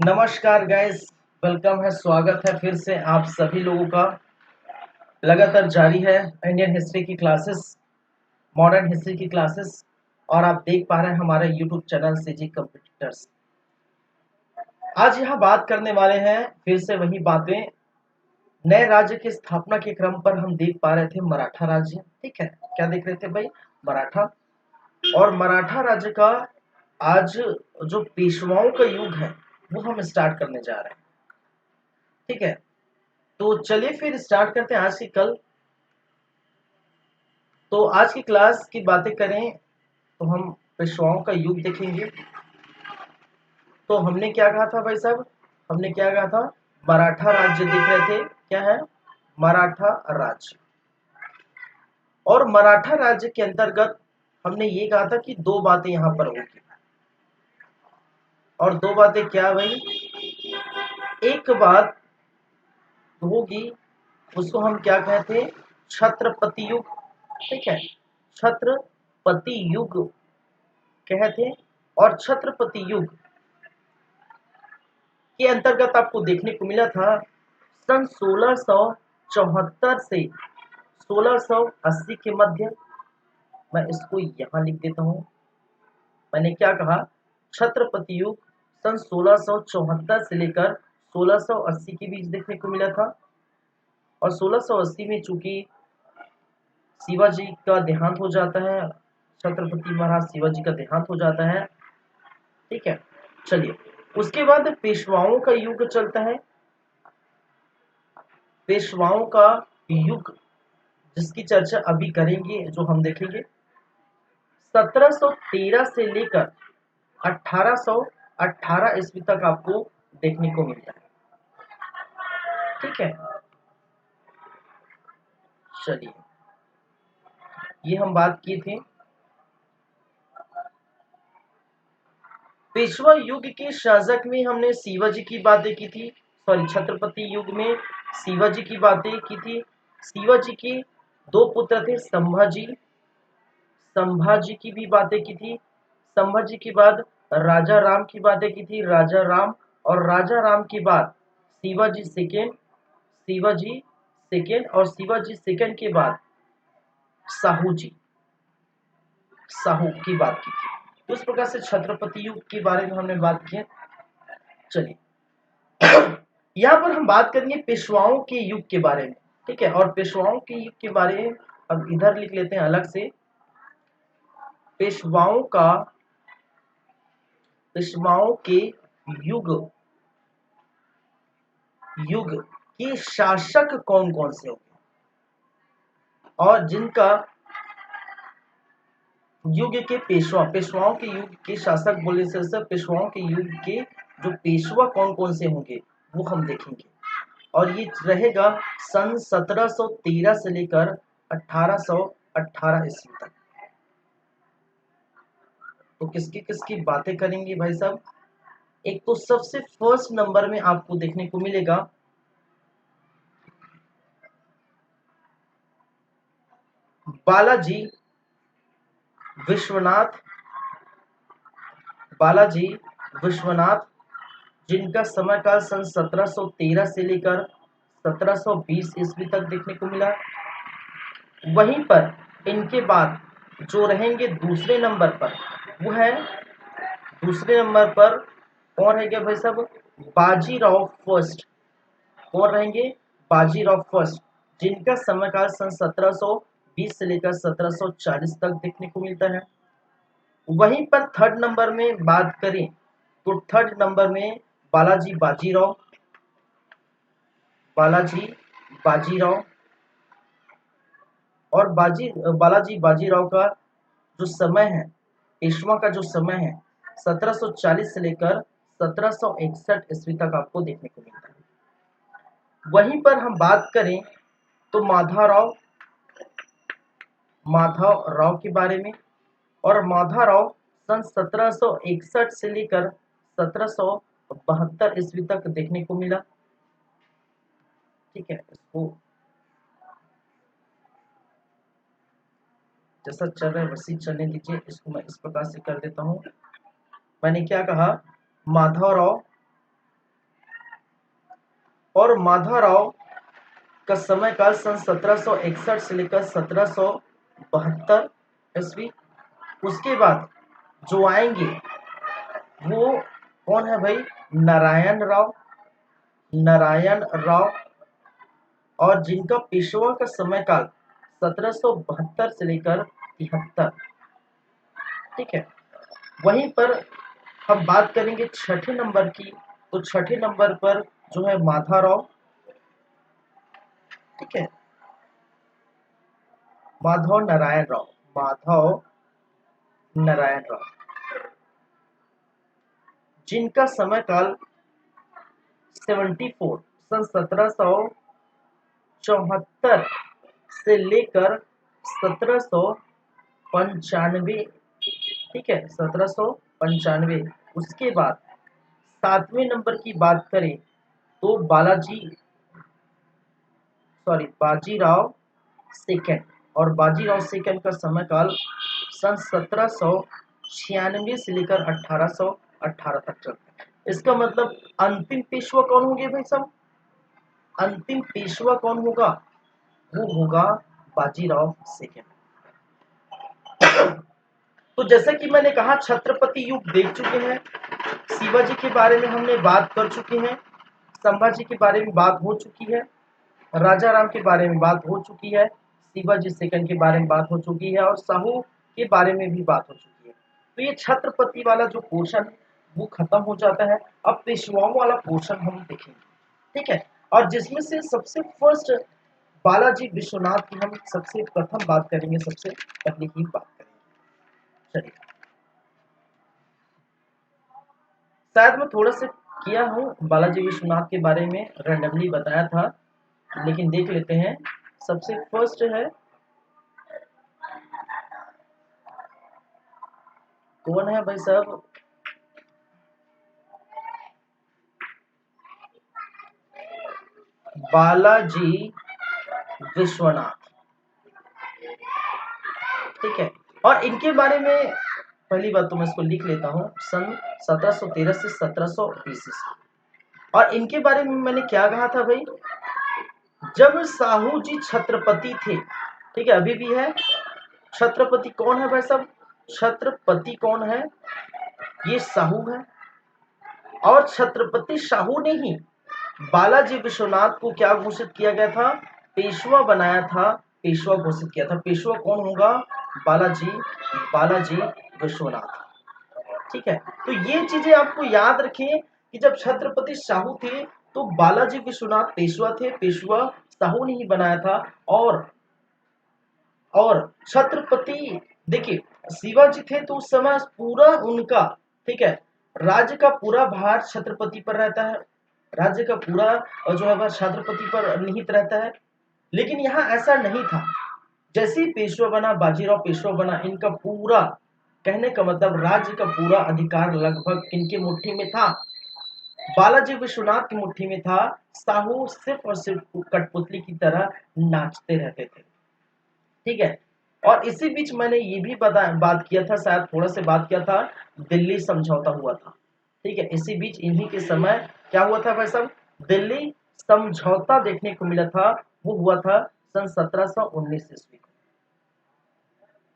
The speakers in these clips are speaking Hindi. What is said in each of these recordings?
नमस्कार गाइस, वेलकम है, स्वागत है फिर से आप सभी लोगों का। लगातार जारी है इंडियन हिस्ट्री की क्लासेस, मॉडर्न हिस्ट्री की क्लासेस। और आप देख पा रहे हैं हमारा यूट्यूब चैनल सीजी कंप्यूटर्स। आज यहाँ बात करने वाले हैं फिर से वही बातें। नए राज्य की स्थापना के क्रम पर हम देख पा रहे थे मराठा राज्य। ठीक है, क्या देख रहे थे भाई? मराठा। और मराठा राज्य का आज जो पेशवाओं का युग है वो हम स्टार्ट करने जा रहे हैं। ठीक है, तो चलिए फिर स्टार्ट करते हैं आज की कल। तो आज की क्लास की बातें करें तो हम पेशवाओं का युग देखेंगे। तो हमने क्या कहा था भाई साहब? हमने क्या कहा था? मराठा राज्य देख रहे थे। क्या है? मराठा राज्य। और मराठा राज्य के अंतर्गत हमने ये कहा था कि दो बातें यहां पर होगी। और दो बातें क्या भाई? एक बात होगी, उसको हम क्या कहते हैं? छत्रपति युग। ठीक है, छत्रपति युग कहते हैं। और छत्रपति युग के अंतर्गत आपको देखने को मिला था सन 1674 से 1680 के मध्य। मैं इसको यहां लिख देता हूं। मैंने क्या कहा? छत्रपति युग सन 1674 से लेकर 1680 के बीच देखने को मिला था। और 1680 में चूंकि शिवाजी का देहांत हो जाता है, छत्रपति महाराज शिवाजी का देहांत हो जाता है। ठीक है, चलिए उसके बाद पेशवाओं का युग चलता है। पेशवाओं का युग जिसकी चर्चा अभी करेंगे, जो हम देखेंगे 1713 से लेकर 1818 ईस्वी तक आपको देखने को मिलता है। ठीक है, चलिए ये हम बात किए थे। पेशवा युग के शासक में हमने शिवाजी की बातें की थी। सॉरी, छत्रपति युग में शिवाजी की बातें की थी। शिवाजी के दो पुत्र थे, संभाजी। संभाजी की भी बातें की थी। संभाजी के बाद राजा राम की बातें की थी, राजा राम। और राजा राम के बाद शिवाजी सेकेंड, शिवाजी सेकेंड। और शिवाजी सेकेंड के बाद साहू जी, साहू की बात की थी। उस प्रकार से छत्रपति युग के बारे में हमने बात की है। चलिए यहाँ पर हम बात करेंगे पेशवाओं के युग के बारे में। ठीक है, और पेशवाओं के युग के बारे में अब इधर लिख लेते हैं अलग से। पेशवाओं का, पेशवाओं के युग, युग के शासक कौन कौन से होंगे और जिनका युग के पेशवा, पेशवाओं के युग के शासक बोले से पेशवाओं के युग के जो पेशवा कौन कौन से होंगे वो हम देखेंगे। और ये रहेगा सन 1713 से लेकर 1818 ईस्वी तक। तो किसकी किसकी बातें करेंगे भाई साहब? एक तो सबसे फर्स्ट नंबर में आपको देखने को मिलेगा बालाजी विश्वनाथ। बालाजी विश्वनाथ, जिनका समय काल सन 1713 से लेकर 1720 ईस्वी तक देखने को मिला। वहीं पर इनके बाद जो रहेंगे दूसरे नंबर पर, वो है दूसरे नंबर पर कौन रहेंगे भाई साहब? बाजीराव फर्स्ट। कौन रहेंगे? बाजीराव फर्स्ट, जिनका समय काल सन 1720 से लेकर 1740 तक देखने को मिलता है। वहीं पर थर्ड नंबर में बात करें तो थर्ड नंबर में बालाजी बाजीराव, बालाजी बाजीराव। और बालाजी बाजीराव का जो समय है, पेशवा का जो समय है 1740 से लेकर 1761 ईस्वी तक आपको देखने को मिलता है। वहीं पर हम बात करें तो माधव राव के बारे में। और माधव राव सन 1761 से लेकर 1772 ईस्वी तक देखने को मिला। ठीक है, इसको जैसा चल रहा है वैसे चलने दीजिए। इसको मैं इस प्रकार से कर देता हूं। मैंने क्या कहा? माधव राव और माधवराव का समय काल सन 1761 से लेकर 1772 ईस्वी। उसके बाद जो आएंगे वो कौन है भाई? नारायण राव। नारायण राव, और जिनका पेशवा का समय काल 1772 से लेकर 73। ठीक है, वहीं पर हम बात करेंगे छठे नंबर की, तो छठे नंबर पर जो है माधवराव। ठीक है, माधव नारायण राव, माधव नारायण राव, जिनका समय काल 74 सन 1774 से लेकर 1795। ठीक है, 1795। उसके बाद सातवें नंबर की बात करें तो बाजीराव सेकंड, और बाजीराव सेकंड का समय काल सन 1796 से लेकर 1818 तक चलता है। इसका मतलब अंतिम पेशवा कौन होंगे भाई साहब? अंतिम पेशवा कौन होगा? वो होगा बाजीराव सेकंड। तो जैसा कि मैंने कहा छत्रपति युग देख चुके हैं, शिवाजी के बारे में हमने बात कर चुके हैं, संभाजी के बारे में बात हो चुकी है, राजा राम के बारे में बात हो चुकी है, शिवाजी सेकंड के बारे में बात हो चुकी है, और साहू के बारे में भी बात हो चुकी है। तो ये छत्रपति वाला जो पोर्शन है वो खत्म हो जाता है। अब पेशवाओं वाला पोर्शन हम देखेंगे। ठीक है, और जिसमें से सबसे फर्स्ट बालाजी विश्वनाथ की हम सबसे प्रथम बात करेंगे, सबसे पहले ही बात करेंगे। चलिए, शायद मैं थोड़ा सा किया हूँ बालाजी विश्वनाथ के बारे में, रैंडमली बताया था, लेकिन देख लेते हैं। सबसे फर्स्ट है, कौन है भाई साहब? बालाजी विश्वनाथ। ठीक है, और इनके बारे में पहली बात तो मैं इसको लिख लेता हूँ, सन 1713 से 1720। और इनके बारे में मैंने क्या कहा था भाई? जब साहू जी छत्रपति थे, ठीक है, अभी भी है। छत्रपति कौन है भाई साहब? छत्रपति कौन है? ये साहू है। और छत्रपति साहू ने ही बालाजी विश्वनाथ को क्या घोषित किया गया था? पेशवा बनाया था, पेशवा घोषित किया था। पेशवा कौन होगा? बालाजी विश्वनाथ। ठीक है, तो ये चीजें आपको याद रखें कि जब छत्रपति साहू थे तो बालाजी विश्वनाथ पेशवा थे, पेशवा साहू ने ही बनाया था। और छत्रपति, देखिए, शिवाजी थे तो उस समय पूरा उनका, ठीक है, राज्य का पूरा भार छत्रपति पर रहता है, राज्य का पूरा जो है वह छत्रपति पर निहित रहता है। लेकिन यहाँ ऐसा नहीं था। जैसे ही पेशवा बना, बाजीराव पेशवा बना, इनका पूरा, कहने का मतलब राज्य का पूरा अधिकार लगभग किनके मुट्ठी में था? बालाजी विश्वनाथ की मुट्ठी में था। साहू सिर्फ और सिर्फ कठपुतली की तरह नाचते रहते थे। ठीक है, और इसी बीच मैंने ये भी बात किया था, शायद थोड़ा से बात किया था, दिल्ली समझौता हुआ था। ठीक है, इसी बीच इन्हीं के समय क्या हुआ था भाई साहब? दिल्ली समझौता देखने को मिला था। वो हुआ था सन 1719 ईस्वी को।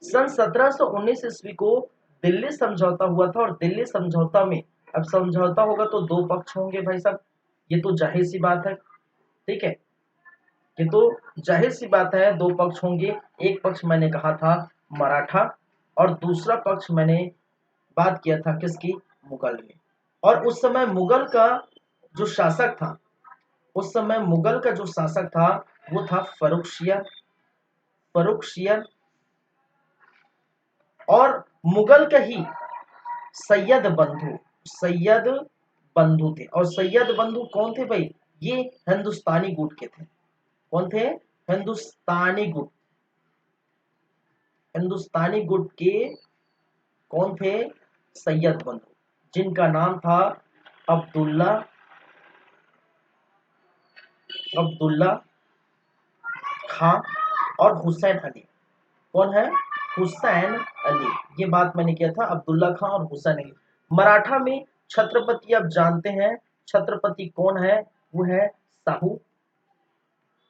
सन 1719 ईस्वी को दिल्ली समझौता हुआ था। और दिल्ली समझौता में, अब समझौता होगा तो दो पक्ष होंगे भाई साहब, ये तो जाहिर सी बात है। ठीक है, ये तो जाहिर सी बात है, दो पक्ष होंगे। एक पक्ष मैंने कहा था मराठा, और दूसरा पक्ष मैंने बात किया था किसकी? मुगल में। और उस समय मुगल का जो शासक था, उस समय मुगल का जो शासक था वो था फर्रुखशियर। फर्रुखशियर, और मुगल का ही सैयद बंधु, सैयद बंधु थे। और सैयद बंधु कौन थे भाई? ये हिंदुस्तानी गुट के थे। कौन थे? हिंदुस्तानी गुट। हिंदुस्तानी गुट के कौन थे? सैयद बंधु, जिनका नाम था अब्दुल्ला, अब्दुल्ला खां और हुसैन अली। कौन है? हुसैन अली। ये बात मैंने किया था, अब्दुल्ला खां और हुसैन अली। मराठा में छत्रपति आप जानते हैं, छत्रपति कौन है? वो है साहू।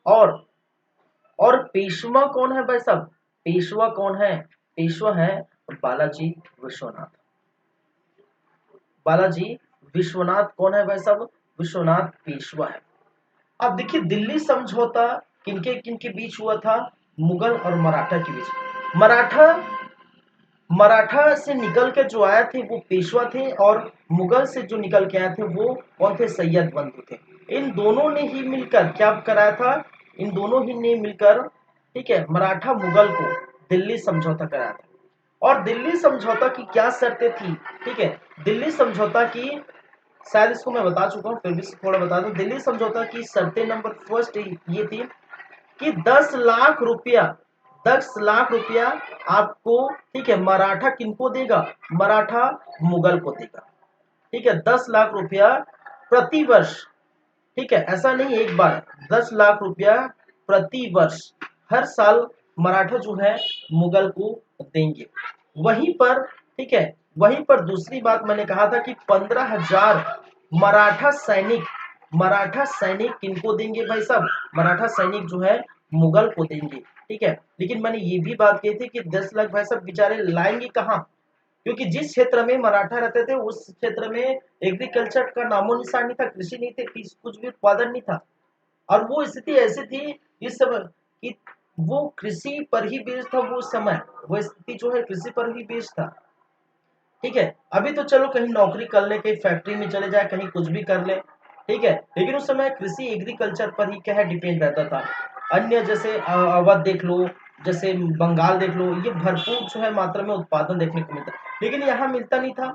और और पेशवा कौन है भाई साहब? पेशवा कौन है? पेशवा है बालाजी विश्वनाथ। बालाजी विश्वनाथ कौन है भाई साहब? विश्वनाथ पेशवा है। अब देखिए दिल्ली समझौता किनके किनके बीच हुआ था? मुगल और मराठा के बीच। मराठा मराठा से निकल के जो आए थे वो पेशवा थे, और मुगल से जो निकल के आए थे वो कौन थे? सैयद बंधु थे। इन दोनों ने ही मिलकर क्या कराया था? इन दोनों ही ने मिलकर, ठीक है, मराठा मुगल को दिल्ली समझौता कराया था। और दिल्ली समझौता की क्या शर्तें थी? ठीक है, दिल्ली समझौता की, शायद इसको मैं बता चुका हूँ, फिर भी थोड़ा बता दूं। दिल्ली समझौता की शर्तें नंबर फर्स्ट ये थी कि 10 लाख रुपया, 10 लाख रुपया आपको, ठीक है, मराठा किनको देगा? मराठा मुगल को देगा। ठीक है, 10 लाख रुपया प्रति वर्ष। ठीक है, ऐसा नहीं एक बार, 10 लाख रुपया प्रति वर्ष, हर साल मराठा जो है मुगल को देंगे। वहीं पर, ठीक है, वहीं पर दूसरी बात मैंने कहा था कि 15,000 मराठा सैनिक, मराठा सैनिक किनको देंगे भाई साहब? मराठा सैनिक जो है मुगल को देंगे। ठीक है, लेकिन मैंने ये भी बात कही थी कि 10 लाख भाई साहब बेचारे लाएंगे कहाँ? क्योंकि जिस क्षेत्र में मराठा रहते थे उस क्षेत्र में एग्रीकल्चर का नामो निशान नहीं था, कृषि नहीं थे, कुछ भी उत्पादन नहीं था। और वो स्थिति ऐसी थी इस समय कि वो कृषि पर ही बेस्ड था। वो समय, वो स्थिति जो है कृषि पर ही बेस्ड था। ठीक है, अभी तो चलो कहीं नौकरी कर ले, कहीं फैक्ट्री में चले जाए, कहीं कुछ भी कर ले, ठीक है, लेकिन उस समय कृषि एग्रीकल्चर पर ही क्या है डिपेंड रहता था। अन्य जैसे अवध देख लो, जैसे बंगाल देख लो, ये भरपूर जो है मात्रा में उत्पादन देखने को मिलता, लेकिन यहाँ मिलता नहीं था।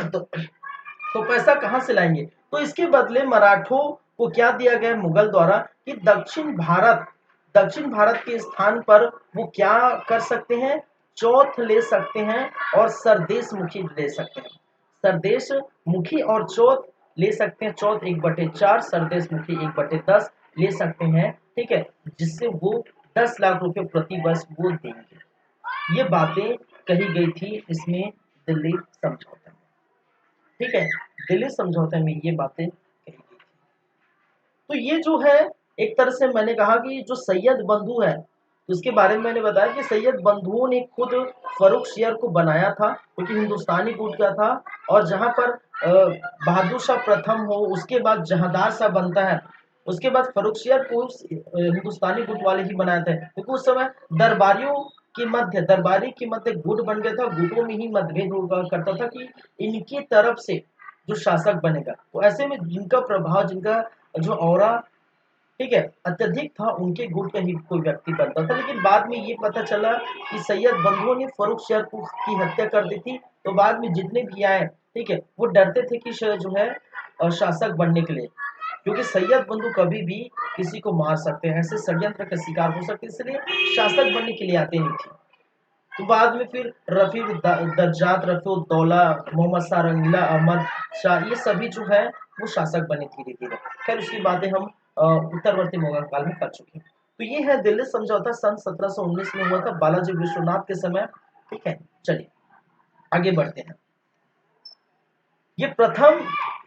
तो तो पैसा कहाँ से लाएंगे? तो इसके बदले मराठों को क्या दिया गया मुगल द्वारा कि दक्षिण भारत के स्थान पर वो क्या कर सकते हैं? चौथ ले सकते हैं और सरदेश मुखी ले सकते हैं। सरदेश मुखी और चौथ ले सकते हैं। चौथ 1/4, सरदेश मुखी 1/10 ले सकते हैं। ठीक है, जिससे वो 10 लाख रुपए प्रति वर्ष वो देंगे। ये बातें कही गई थी इसमें दिल्ली समझौते में। ठीक है, दिल्ली समझौते में ये बातें कही गई थी। तो ये जो है, एक तरह से मैंने कहा कि जो सैयद बंधु है, तो उसके बारे में मैंने बताया कि सैयद बंधुओं ने खुद फर्रुखसियर को बनाया था, क्योंकि हिंदुस्तानी गुट का था। और जहां पर बहादुर शाह प्रथम हो, उसके बाद जहांदार शाह बनता है, उसके बाद फर्रुखसियर को हिंदुस्तानी गुट वाले ही बनाए थे, क्योंकि उस समय दरबारी के मध्य गुट बन गया था। गुटों में ही मतभेद हुआ करता था कि इनकी तरफ से जो शासक बनेगा, तो ऐसे में जिनका प्रभाव, जिनका जो औरा, ठीक है, अत्यधिक था, उनके गुट का ही कोई व्यक्ति बनता था। लेकिन बाद में ये पता चला कि सैयद बंधुओं ने फर्रुखसियर की हत्या कर दी थी। तो बाद में जितने भी आए, ठीक है, वो डरते थे कि जो है शासक बनने के लिए, क्योंकि सैयद बंधु कभी भी किसी को मार सकते हैं, ऐसे षड्यंत्र का शिकार हो सकते हैं, इसलिए शासक बनने के लिए आते नहीं थे। तो बाद में फिर दर्जात, रफीउद्दौला, मोहम्मद शाह, रंगीला अहमद शाह, ये सभी जो है वो शासक बने धीरे धीरे। खैर उसकी बातें हम उत्तरवर्ती मुगल काल में कर चुके हैं। तो ये है दिल्ली समझौता, सन 1719 में हुआ था बालाजी विश्वनाथ के समय। ठीक है, चलिए आगे बढ़ते हैं। ये प्रथम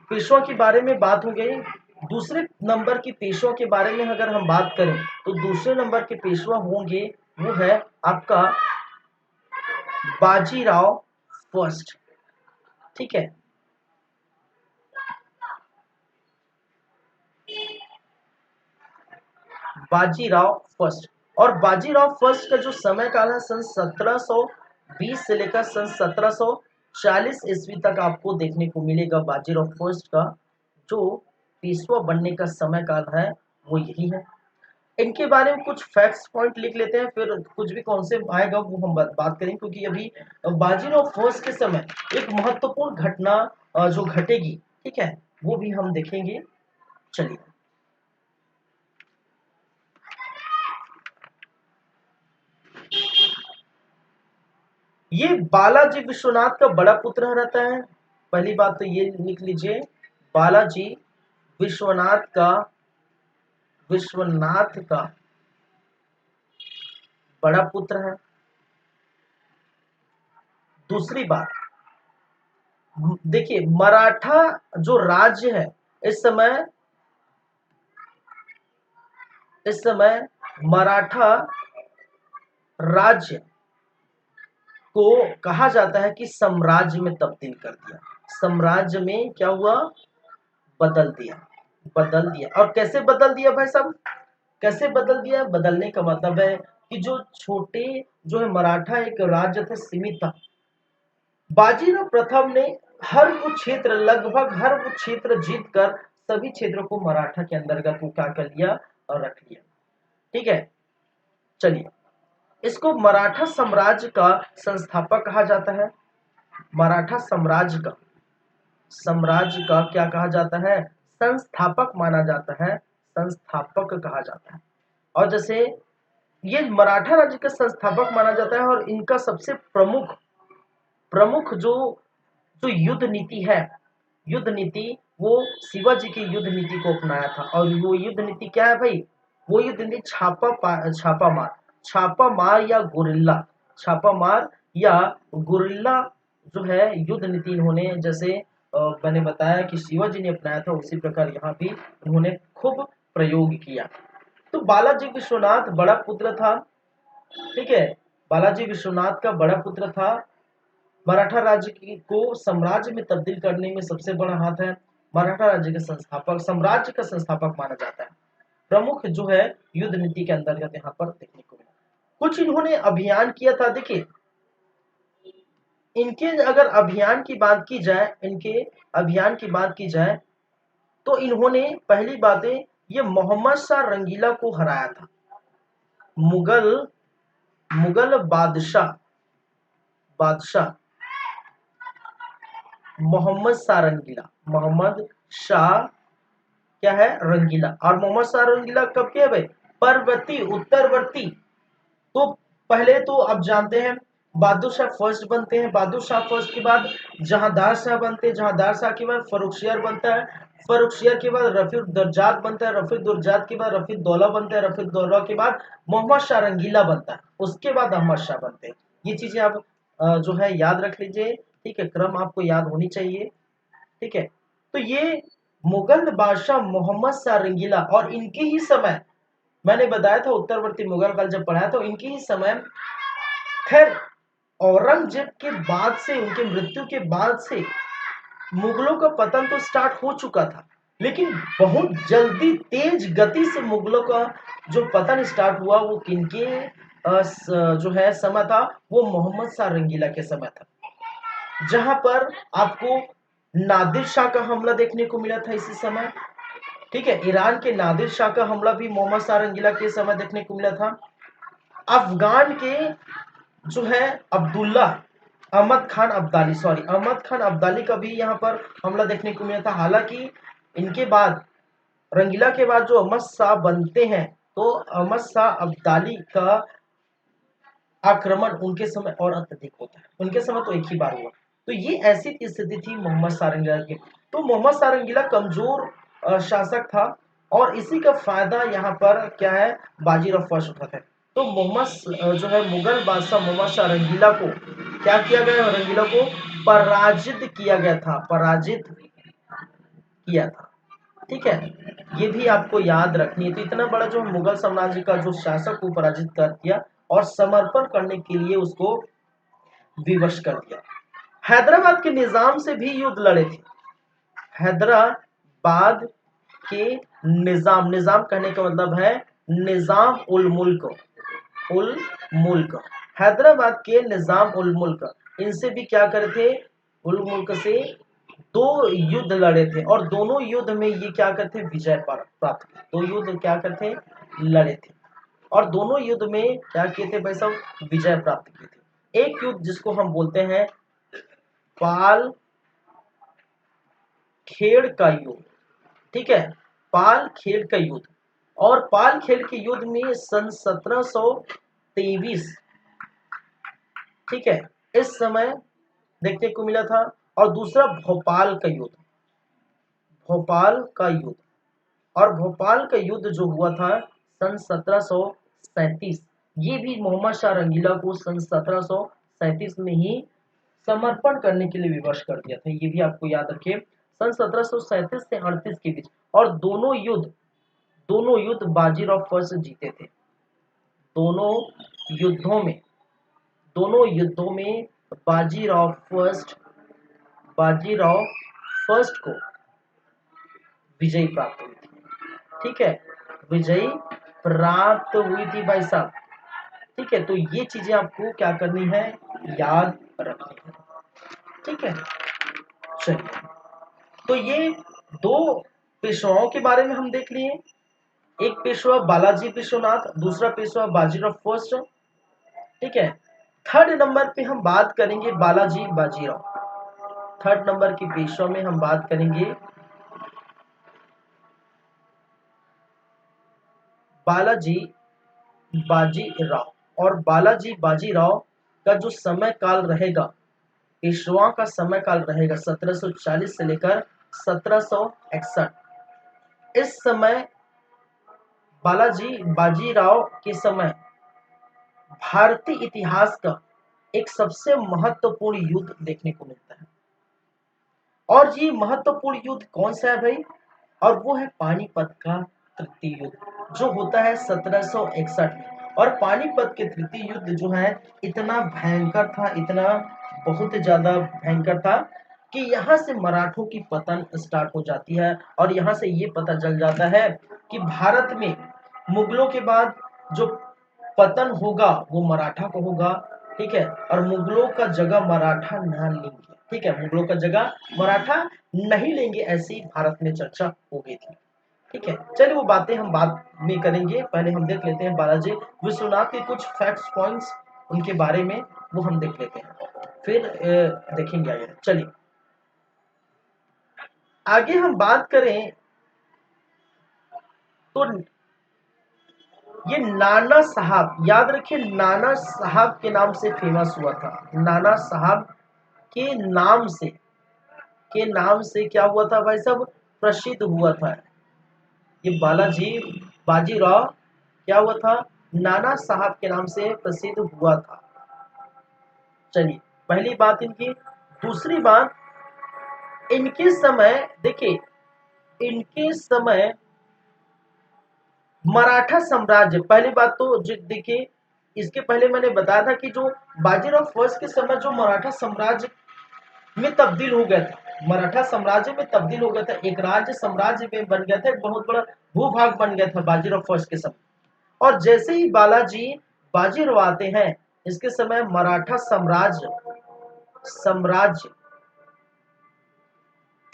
पेशवा के बारे में बात हो गई। दूसरे नंबर की पेशवा के बारे में अगर हम बात करें, तो दूसरे नंबर के पेशवा होंगे, वो है आपका बाजीराव फर्स्ट। ठीक है, बाजीराव फर्स्ट। और बाजीराव फर्स्ट का जो समय काल है सन 1720 से लेकर सन 1740 ईस्वी तक आपको देखने को मिलेगा। बाजीराव फर्स्ट का जो पेशवा बनने का समय काल है वो यही है। इनके बारे में कुछ फैक्ट्स पॉइंट लिख लेते हैं, फिर कुछ भी कॉन्सेप्ट आएगा वो हम बात करेंगे, क्योंकि अभी बाजीराव फर्स्ट के समय एक महत्वपूर्ण घटना जो घटेगी, ठीक है, वो भी हम देखेंगे। चलिए, ये बालाजी विश्वनाथ का बड़ा पुत्र रहता है। पहली बात तो ये लिख लीजिए, बालाजी विश्वनाथ का बड़ा पुत्र है। दूसरी बात, देखिए मराठा जो राज्य है इस समय इस समय मराठा राज्य को कहा जाता है कि साम्राज्य में तब्दील कर दिया। साम्राज्य में क्या हुआ? बदल दिया, बदल दिया। और कैसे बदल दिया भाई साहब? कैसे बदल दिया? बदलने का मतलब है कि जो छोटे जो है मराठा एक राज्य था, सीमित था। बाजीराव प्रथम ने हर वो क्षेत्र, लगभग हर वो क्षेत्र जीत कर सभी क्षेत्रों को मराठा के अंतर्गत को क्या कर लिया और रख लिया। ठीक है, चलिए, इसको मराठा साम्राज्य का संस्थापक कहा जाता है। मराठा साम्राज्य का क्या कहा जाता है? संस्थापक माना जाता है, संस्थापक कहा जाता है। और जैसे ये मराठा राज्य का संस्थापक माना जाता है और इनका सबसे प्रमुख प्रमुख जो जो युद्ध नीति है, युद्ध नीति, वो शिवाजी की युद्ध नीति को अपनाया था। और वो युद्ध नीति क्या है भाई? वो युद्ध नीति छापामार या गुरिल्ला, छापामार या गुरिल्ला जो है युद्ध नीति इन्होंने, जैसे मैंने बताया कि शिवाजी ने अपनाया था, उसी प्रकार यहाँ भी उन्होंने खूब प्रयोग किया। तो बालाजी विश्वनाथ बड़ा पुत्र था। ठीक है, बालाजी विश्वनाथ का बड़ा पुत्र था। मराठा राज्य को साम्राज्य में तब्दील करने में सबसे बड़ा हाथ है। मराठा राज्य के संस्थापक, साम्राज्य का संस्थापक माना जाता है। प्रमुख जो है युद्ध नीति के अंतर्गत यहाँ पर देखने को मिला। कुछ इन्होंने अभियान किया था। देखिए, इनके अगर अभियान की बात की जाए, इनके अभियान की बात की जाए तो इन्होंने पहली बातें ये मोहम्मद शाह रंगीला को हराया था। मुगल मुगल बादशाह बादशाह मोहम्मद शाह रंगीला, मोहम्मद शाह क्या है? रंगीला। और मोहम्मद शाह रंगीला कब के भाई? परवर्ती, उत्तरवर्ती। तो पहले तो आप जानते हैं बहादुर शाह फर्स्ट बनते हैं। बहादुर शाह फर्स्ट के बाद जहांदार शाह बनते हैं। जहांदार शाह के बाद फर्रुखशियार बनता है। फर्रुखशियार के बाद रफीक दुर्जात बनता है। रफीक दुर्जात के बाद रफीक दौला बनता है। रफीक दौला के बाद मोहम्मद शाह रंगीला बनता है। उसके बाद अहमद शाह बनते हैं। ये चीजें आप जो है याद रख लीजिए। ठीक है, क्रम आपको याद होनी चाहिए। ठीक है, तो ये मुगल बादशाह मोहम्मद शाह रंगीला और इनके ही समय, मैंने बताया था उत्तरवर्ती मुगल काल जब पढ़ाया तो इनके ही समय, खैर औरंगजेब के बाद से, उनके मृत्यु के बाद से मुगलों का पतन तो स्टार्ट हो चुका था, लेकिन बहुत जल्दी तेज गति से मुगलों का जो पतन स्टार्ट हुआ वो किनके जो है समय था? वो मोहम्मद शाह रंगीला के समय था, जहां पर आपको नादिर शाह का हमला देखने को मिला था इसी समय। ठीक है, ईरान के नादिर शाह का हमला भी मोहम्मद शाह रंगीला के समय देखने को मिला था। अफगान के जो है अब्दुल्ला अहमद खान अब्दाली, अहमद खान अब्दाली का भी यहाँ पर हमला देखने को मिला था। हालांकि इनके बाद, रंगीला के बाद जो अहमद शाह बनते हैं, तो अहमद शाह अब्दाली का आक्रमण उनके समय और अत्यधिक होता है। उनके समय तो एक ही बार हुआ। तो ये ऐसी स्थिति थी मोहम्मद शाह रंगीला की। तो मोहम्मद शाह रंगीला कमजोर शासक था और इसी का फायदा यहाँ पर क्या है? बाजीराव फर्स्ट उठाते हैं। तो मोहम्मद जो है मुगल बादशाह मोहम्मद शाह रंगीला को क्या किया गया? रंगीला को पराजित किया गया था, पराजित किया था। ठीक है, ये भी आपको याद रखनी है। तो इतना बड़ा जो मुगल साम्राज्य का जो शासक को पराजित कर दिया और समर्पण करने के लिए उसको विवश कर दिया। हैदराबाद के निजाम से भी युद्ध लड़े थे। हैदराबाद के निजाम, निजाम कहने का मतलब है निजाम उल मुल्क, उल मुल्क। हैदराबाद के निजाम उल मुल्क, इनसे भी क्या करे थे? उल मुल्क से दो युद्ध लड़े थे और दोनों युद्ध में ये क्या करते? विजय प्राप्त किए। दो युद्ध क्या करते? लड़े थे और दोनों युद्ध में क्या किए थे भाई साहब? विजय प्राप्त किए थे। एक युद्ध जिसको हम बोलते हैं पाल खेड़ का युद्ध। ठीक है, पाल खेड़ का युद्ध। और पाल खेड़ के युद्ध में सन 1723, ठीक है, इस समय देखने को मिला था। और दूसरा भोपाल का युद्ध, भोपाल का युद्ध। और भोपाल का युद्ध जो हुआ था सन 1737, ये भी मोहम्मद शाह रंगीला को सन 1737 में ही समर्पण करने के लिए विवश कर दिया था। ये भी आपको याद रखिए, सन 1737 से 38 के बीच। और दोनों युद्ध दोनों युद्ध बाजीराव फर्स्ट जीते थे। दोनों युद्धों में दोनों युद्धों में बाजीराव फर्स्ट को विजयी प्राप्त हुई थी। ठीक है, विजयी प्राप्त हुई थी भाई साहब। ठीक है, तो ये चीजें आपको क्या करनी है, याद रखनी है। ठीक है, चलिए, तो ये दो पेशवाओं के बारे में हम देख लिए। एक पेशवा बालाजी विश्वनाथ, दूसरा पेशवा बाजीराव फर्स्ट। ठीक है, थर्ड नंबर पे हम बात करेंगे बालाजी बाजीराव। थर्ड नंबर की पेशवा में हम बात करेंगे बालाजी बाजीराव। और बालाजी बाजीराव का जो समय काल रहेगा, पेशवा का समय काल रहेगा 1740 से लेकर 1761। इस समय बालाजी बाजीराव के समय भारतीय इतिहास का एक सबसे महत्वपूर्ण युद्ध देखने को मिलता है। और ये महत्वपूर्ण युद्ध कौन सा है भाई, और वो है पानीपत का तृतीय युद्ध, जो होता है 1761 में। और पानीपत के तृतीय युद्ध जो है इतना भयंकर था, इतना बहुत ज्यादा भयंकर था कि यहाँ से मराठों की पतन स्टार्ट हो जाती है। और यहाँ से ये पता चल जाता है कि भारत में मुगलों के बाद जो पतन होगा वो मराठा को होगा। ठीक है, और मुगलों का जगह मराठा न लेंगे। ठीक है, मुगलों का जगह मराठा नहीं लेंगे, ऐसी भारत में चर्चा हो गई थी। ठीक है, चलिए वो बातें हम बाद में करेंगे, पहले हम देख लेते हैं बालाजी विश्वनाथ के कुछ फैक्ट्स पॉइंट्स उनके बारे में, वो हम देख लेते हैं, फिर देखेंगे आगे। चलिए आगे हम बात करें तो ये नाना साहब, याद रखिए नाना साहब के नाम से फेमस हुआ था। नाना साहब के नाम से क्या हुआ था भाई साहब, प्रसिद्ध हुआ था। ये बालाजी बाजीराव क्या हुआ था, नाना साहब के नाम से प्रसिद्ध हुआ था। चलिए पहली बात इनकी। दूसरी बात, इनके समय देखिए, इनके समय मराठा साम्राज्य, पहली बात तो देखिए, इसके पहले मैंने बताया था कि जो बाजीराव फर्स्ट के समय जो मराठा साम्राज्य में तब्दील हो गया था, मराठा साम्राज्य में तब्दील हो गया था, एक राज्य साम्राज्य में बन गया था, एक बहुत बड़ा भूभाग बन गया था बाजीराव फर्स्ट के समय। और जैसे ही बालाजी बाजीराव आते हैं, इसके समय मराठा साम्राज्य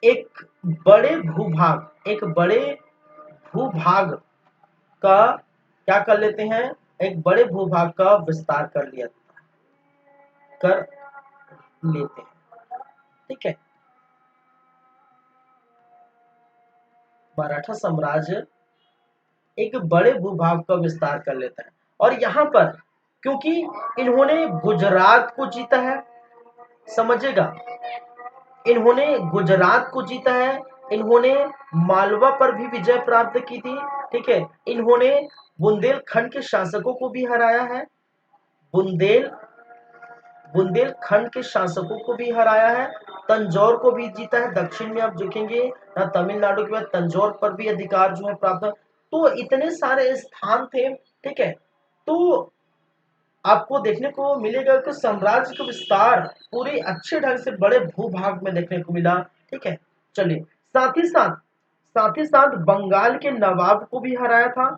एक बड़े भूभाग का क्या कर लेते हैं, एक बड़े भूभाग का विस्तार कर लेते हैं। ठीक है, मराठा साम्राज्य एक बड़े भूभाग का विस्तार कर लेता है। और यहाँ पर क्योंकि इन्होंने गुजरात को जीता है, समझेगा, इन्होंने गुजरात को जीता है, इन्होंने मालवा पर भी विजय प्राप्त की थी। ठीक है, इन्होंने बुंदेलखंड के शासकों को भी हराया है, बुंदेलखंड के शासकों को भी हराया है, तंजौर को भी जीता है। दक्षिण में आप देखेंगे ना, तमिलनाडु के बाद तंजौर पर भी अधिकार जो है प्राप्त। तो इतने सारे स्थान थे। ठीक है, तो आपको देखने को मिलेगा कि साम्राज्य का विस्तार पूरे अच्छे ढंग से बड़े भूभाग में देखने को मिला। ठीक है, चलिए साथ ही साथ बंगाल के नवाब को भी हराया था।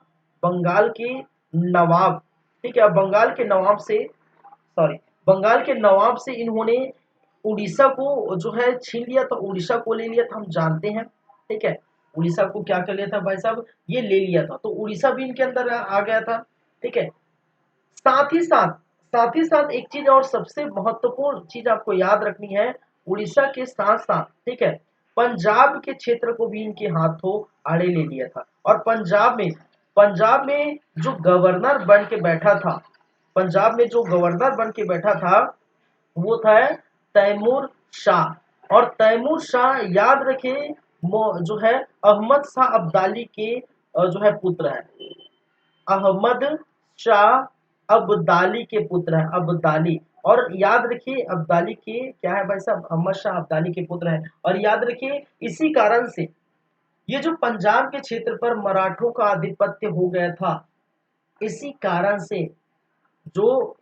बंगाल के नवाब, ठीक है, बंगाल के नवाब से इन्होंने उड़ीसा को जो है छीन लिया था, उड़ीसा को ले लिया था, हम जानते हैं। ठीक है, उड़ीसा को क्या कर लिया था भाई साहब, ये ले लिया था, तो उड़ीसा भी इनके अंदर आ गया था। ठीक है, साथ ही साथ एक चीज और सबसे महत्वपूर्ण चीज आपको याद रखनी है, उड़ीसा के साथ साथ, ठीक है, पंजाब के क्षेत्र को भी इनके हाथों आड़े ले लिया था। और पंजाब में जो गवर्नर बन के बैठा था, पंजाब में जो गवर्नर बन के बैठा था वो था तैमूर शाह। और तैमूर शाह याद रखिए जो है अहमद शाह अब्दाली के जो है पुत्र है। अहमद शाह अब्दाली के पुत्र है, अब्दाली। और याद रखिए अब्दाली के क्या है भाई साहब, अहमद शाह अब्दाली के पुत्र है। और याद रखिए ये जो पंजाब के क्षेत्र पर मराठों का आधिपत्य हो गया था, इसी कारण से जो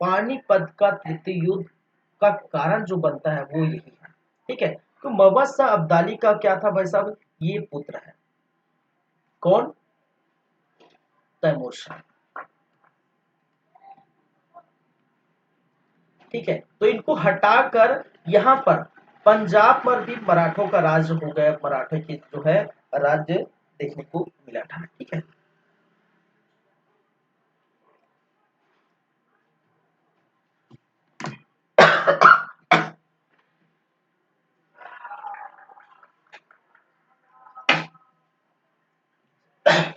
पानीपत का तृतीय युद्ध का कारण जो बनता है वो यही है। ठीक है, तो मोहम्मद शाह अब्दाली का क्या था भाई साहब, ये पुत्र है। कौन? तैमूर शाह। ठीक है, तो इनको हटाकर यहाँ पर पंजाब पर भी मराठों का राज्य हो गया, मराठे की जो है राज्य देखने को मिला था। ठीक है,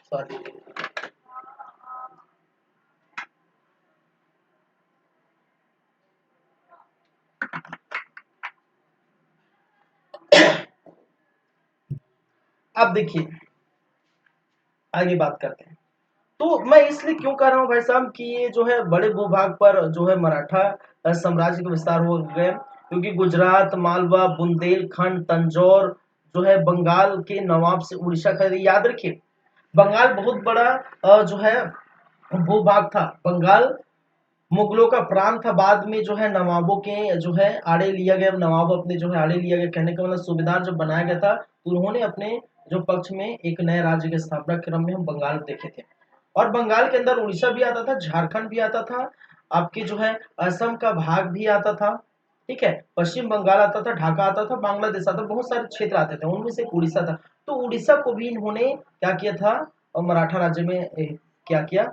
सॉरी। अब देखिए आगे बात करते हैं। तो मैं इसलिए क्यों कह रहा हूँ भाई साहब कि ये जो है बड़े भूभाग पर जो है मराठा साम्राज्य का विस्तार हो गया, क्योंकि गुजरात, मालवा, बुंदेलखंड, तंजौर जो है बंगाल के नवाब से उड़ीसा का, याद रखिए बंगाल बहुत बड़ा जो है भूभाग था। बंगाल मुगलों का प्रांत था, बाद में जो है नवाबों के जो है आड़े लिया गया, नवाब अपने जो है आड़े लिया गया, कहने का मतलब सूबेदार जब बनाया गया था तो उन्होंने अपने जो पक्ष में एक नए राज्य के स्थापना क्रम में हम बंगाल देखे थे। और बंगाल के अंदर उड़ीसा भी आता था, झारखंड भी आता था, आपके जो है असम का भाग भी आता था। ठीक है, पश्चिम बंगाल आता था, ढाका आता था, बांग्लादेश आता था, बहुत सारे क्षेत्र आते थे, उनमें से एक उड़ीसा था। तो उड़ीसा को भी इन्होंने क्या किया था, मराठा राज्य में क्या किया,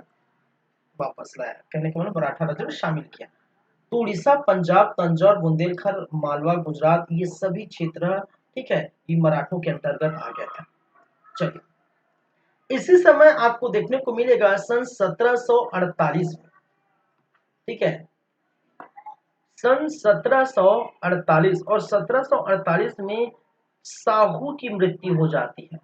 वापस लाया, कहने का मतलब मराठा राज्य में शामिल किया। तो उड़ीसा, पंजाब, तंजौर, बुंदेलखंड, मालवा, गुजरात, ये सभी क्षेत्र, ठीक है, ये मराठों के अंतर्गत आ गया था। चलिए, इसी समय आपको देखने को मिलेगा सन 1748 में। ठीक है, सन 1748 और 1748 में साहू की मृत्यु हो जाती है।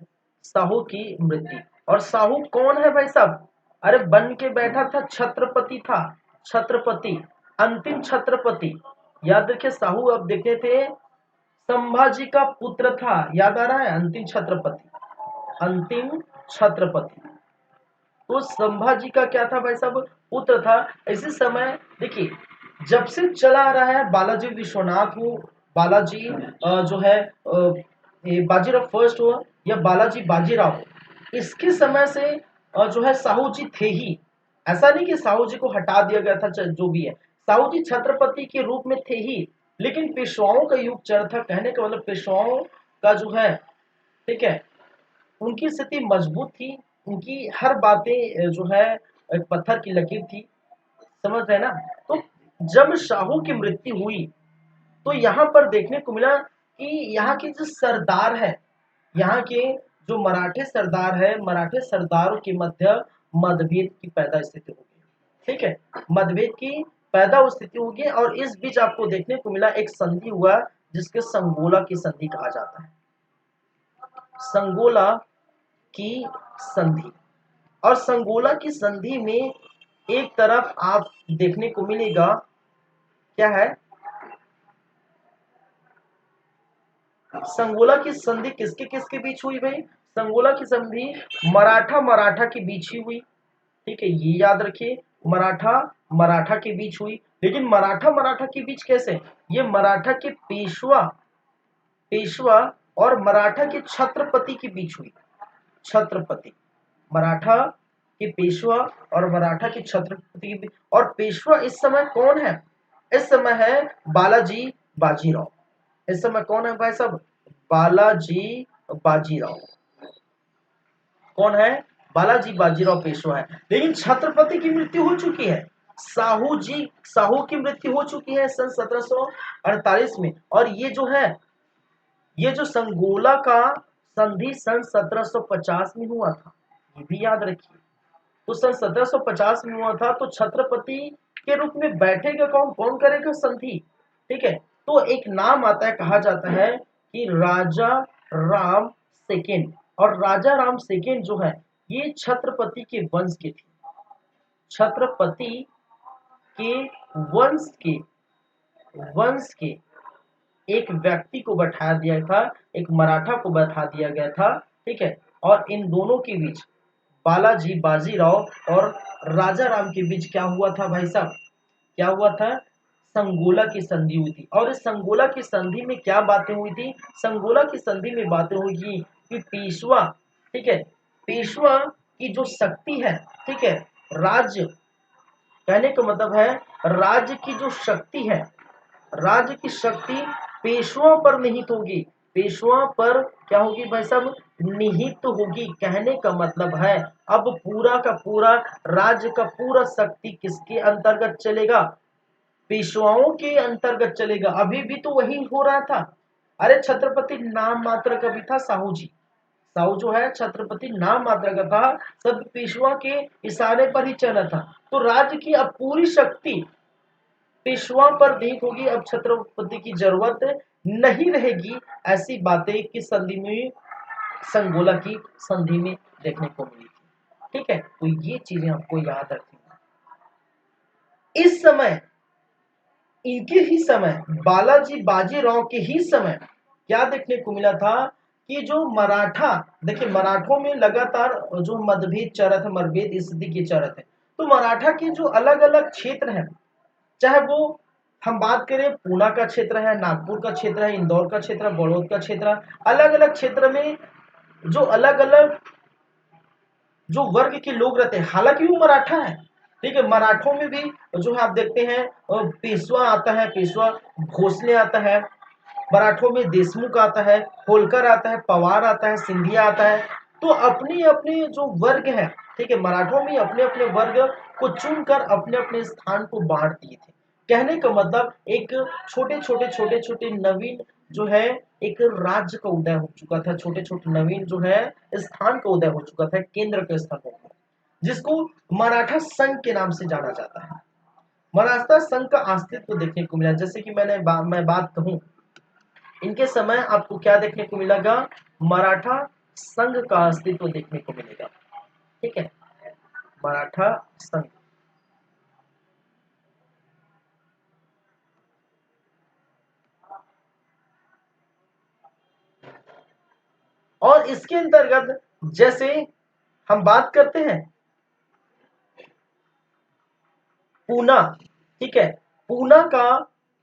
साहू की मृत्यु। और साहू कौन है भाई साहब? अरे बन के बैठा था, छत्रपति था, छत्रपति, अंतिम छत्रपति। याद रखिए, साहू अब देखे थे संभाजी का पुत्र था, याद आ रहा है, अंतिम छत्रपति, अंतिम छत्रपति। तो संभाजी का क्या था भाई साहब, पुत्र था। इसी समय देखिए, जब से चला आ रहा है बालाजी विश्वनाथ हो, बालाजी जो है ये बाजीराव फर्स्ट हो या बालाजी बाजीराव हो, इसके समय से जो है साहू जी थे ही। ऐसा नहीं कि साहू जी को हटा दिया गया था, जो भी है, साहू जी छत्रपति के रूप में थे ही। लेकिन पेशवाओं का युग चढ़ था, कहने का मतलब पेशवाओं का जो है, ठीक है, उनकी स्थिति मजबूत थी, उनकी हर बातें जो है एक पत्थर की लकीर थी, समझ रहे ना। तो जब शाहू की मृत्यु हुई तो यहाँ पर देखने को मिला कि यहाँ के जो सरदार है, यहाँ के जो मराठे सरदार है, मराठे सरदारों के मध्य मतभेद की पैदा स्थिति हो गई। ठीक है, मतभेद की पैदा स्थिति हो गई, और इस बीच आपको देखने को मिला एक संधि हुआ जिसके संगोला की संधि कहा जाता है। संगोला की संधि। और संगोला की संधि में एक तरफ आप देखने को मिलेगा, क्या है, संगोला की संधि किसके किसके बीच हुई भाई? संगोला की संधि मराठा मराठा के बीच ही हुई। ठीक है, ये याद रखिए, मराठा मराठा के बीच हुई। लेकिन मराठा मराठा के बीच कैसे? ये मराठा के पेशवा, पेशवा और मराठा के छत्रपति के बीच हुई। छत्रपति, मराठा के पेशवा और मराठा के छत्रपति के बीच। और पेशवा इस समय कौन है? इस समय है बालाजी बाजीराव। इस समय कौन है भाई साहब? बालाजी बाजीराव। कौन है? बालाजी बाजीराव पेशवा है। लेकिन छत्रपति की मृत्यु हो चुकी है, साहू जी, साहू की मृत्यु हो चुकी है सन 1748 में। और ये जो है, ये जो संगोला का संधि सन 1750 में हुआ था, ये भी याद रखिए। तो सन 1750 में हुआ था, तो छत्रपति के रूप में बैठेगा कौन, कौन करेगा संधि? ठीक है, तो एक नाम आता है, कहा जाता है कि राजा राम सेकेंड। और राजा राम सेकेंड जो है, ये छत्रपति के वंश के थे, छत्रपति के वंश के एक व्यक्ति को बैठा दिया था, एक मराठा को बैठा दिया गया था, ठीक है। और इन दोनों के बीच बालाजी बाजीराव और राजा राम के बीच क्या हुआ था भाई साहब, क्या हुआ था, संगोला की संधि हुई थी। और इस संगोला की संधि में क्या बातें हुई थी, संगोला की संधि में बातें हुई कि पेशवा, ठीक है, पेशवा की जो शक्ति है, ठीक है, राज्य, कहने का मतलब है राज्य की जो शक्ति है, राज्य की शक्ति पेशवा पर निहित होगी, पेशवा पर क्या होगी भाई साहब, निहित होगी। कहने का मतलब है अब पूरा का पूरा राज्य का पूरा शक्ति किसके अंतर्गत चलेगा, पेशवाओं के अंतर्गत चलेगा। अभी भी तो वही हो रहा था। अरे छत्रपति नाम मात्र का भी था साहू जी, साहू जो है छत्रपति नाम मात्र का था, सब पेशवा के इशारे पर ही चला था। तो राज्य की अब पूरी शक्ति पेशवा पर निहित होगी, अब छत्रपति की जरूरत नहीं रहेगी। ऐसी बातें किस संधि में, संगोला की संधि में देखने को मिली थी। ठीक है, तो ये चीजें आपको याद रखनी। इस समय, इनके ही समय, बालाजी बाजीराव के ही समय क्या देखने को मिला था कि जो मराठा, देखिए मराठों में लगातार जो मतभेद चल रहा था, मतभेद स्थिति के चल रहे थे। तो मराठा के जो अलग अलग क्षेत्र हैं, चाहे वो हम बात करें पूना का क्षेत्र है, नागपुर का क्षेत्र है, इंदौर का क्षेत्र है, बड़ौद का क्षेत्र है, अलग अलग क्षेत्र में जो अलग अलग जो वर्ग के लोग रहते हैं, हालांकि वो मराठा है, ठीक है, मराठों में भी जो है आप देखते हैं पेशवा आता है, पेशवा भोसले आता है, मराठों में देशमुख आता है, होलकर आता है, पवार आता है, सिंधिया आता है। तो अपने अपने जो वर्ग है, ठीक है, मराठों में अपने अपने वर्ग को चुनकर अपने अपने स्थान को बांट दिए थे। कहने का मतलब एक छोटे छोटे नवीन जो है एक राज्य का उदय हो चुका था, छोटे छोटे नवीन जो है स्थान का उदय हो चुका था, केंद्र के स्थान पर, जिसको मराठा संघ के नाम से जाना जाता है। मराठा संघ का अस्तित्व देखने को मिला। जैसे कि मैं बात कहूं, इनके समय आपको क्या देखने को मिलेगा, मराठा संघ का अस्तित्व देखने को मिलेगा। ठीक है, मराठा संघ। और इसके अंतर्गत जैसे हम बात करते हैं पूना, ठीक है, पूना का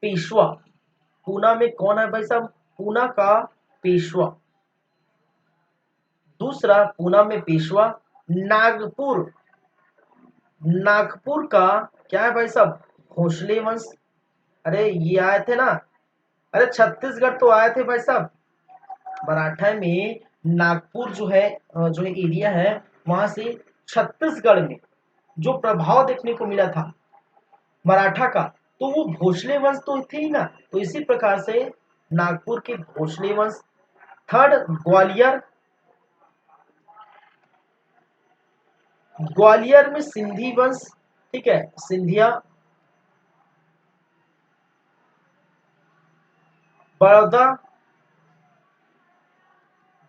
पेशवा, पूना में कौन है भाई साहब, पूना का पेशवा। दूसरा, पूना में पेशवा नागपुर, नागपुर का क्या है भाई साहब, भोसले वंश। अरे ये आए थे ना, अरे छत्तीसगढ़ तो आए थे भाई साहब। मराठा में नागपुर जो है एरिया है, वहां से छत्तीसगढ़ में जो प्रभाव देखने को मिला था मराठा का, तो वो भोसले वंश तो थे ही ना। तो इसी प्रकार से नागपुर के भोसले वंश। थर्ड, ग्वालियर, ग्वालियर में सिंधी वंश, ठीक है, सिंधिया। बड़ौदा,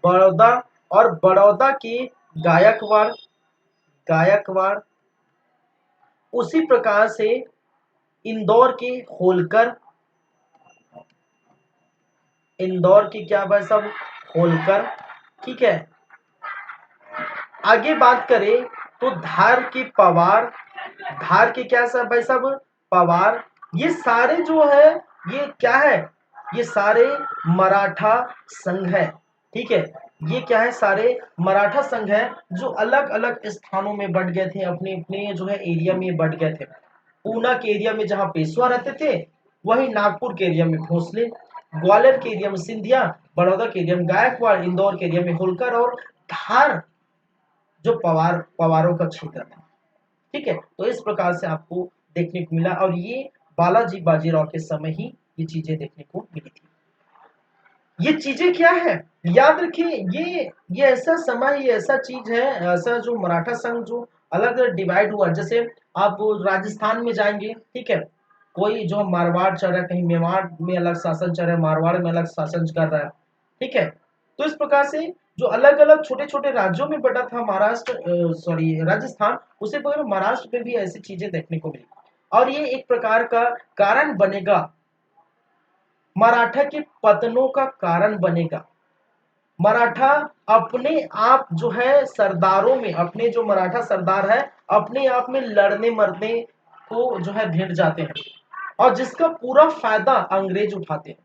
बड़ौदा और बड़ौदा के गायकवाड़, गायकवाड़। उसी प्रकार से इंदौर के होलकर, इंदौर के क्या भाई साहब, होलकर। ठीक है, आगे बात करें तो धार के पवार, धार के क्या सब भाई साहब, पवार। ये सारे जो है ये क्या है, ये सारे मराठा संघ है। ठीक है, ये क्या है, सारे मराठा संघ है जो अलग अलग स्थानों में बट गए थे, अपने अपने जो है एरिया में बट गए थे। पूना के एरिया में जहां पेशवा रहते थे, वहीं नागपुर के एरिया में भोसले, ग्वालियर के एरिया में सिंधिया, बड़ौदा के एरिया में गायकवाड़, इंदौर के एरिया में होलकर, और धार जो पवारों का क्षेत्र था। ठीक है, तो इस प्रकार से आपको देखने को मिला, और ये बालाजी बाजीराव के समय ही ये चीजें देखने को मिली थी। ये चीजें क्या है, याद रखिए, ये ऐसा समय, ये ऐसा चीज है, ऐसा जो मराठा संघ जो अलग अलग डिवाइड हुआ। जैसे आप राजस्थान में जाएंगे, ठीक है, कोई जो मारवाड़ चल रहा है, कहीं मेवाड़ में अलग शासन चल रहा है, मारवाड़ में अलग शासन कर रहा है। ठीक है, तो इस प्रकार से जो अलग अलग छोटे छोटे राज्यों में बटा था महाराष्ट्र, सॉरी राजस्थान, उसे पर महाराष्ट्र में भी ऐसी चीजें देखने को मिली। और ये एक प्रकार का कारण बनेगा, मराठा के पतनों का कारण बनेगा। मराठा अपने आप जो है सरदारों में, अपने जो मराठा सरदार है अपने आप में लड़ने मरने को जो है भिड़ जाते हैं और जिसका पूरा फायदा अंग्रेज उठाते हैं।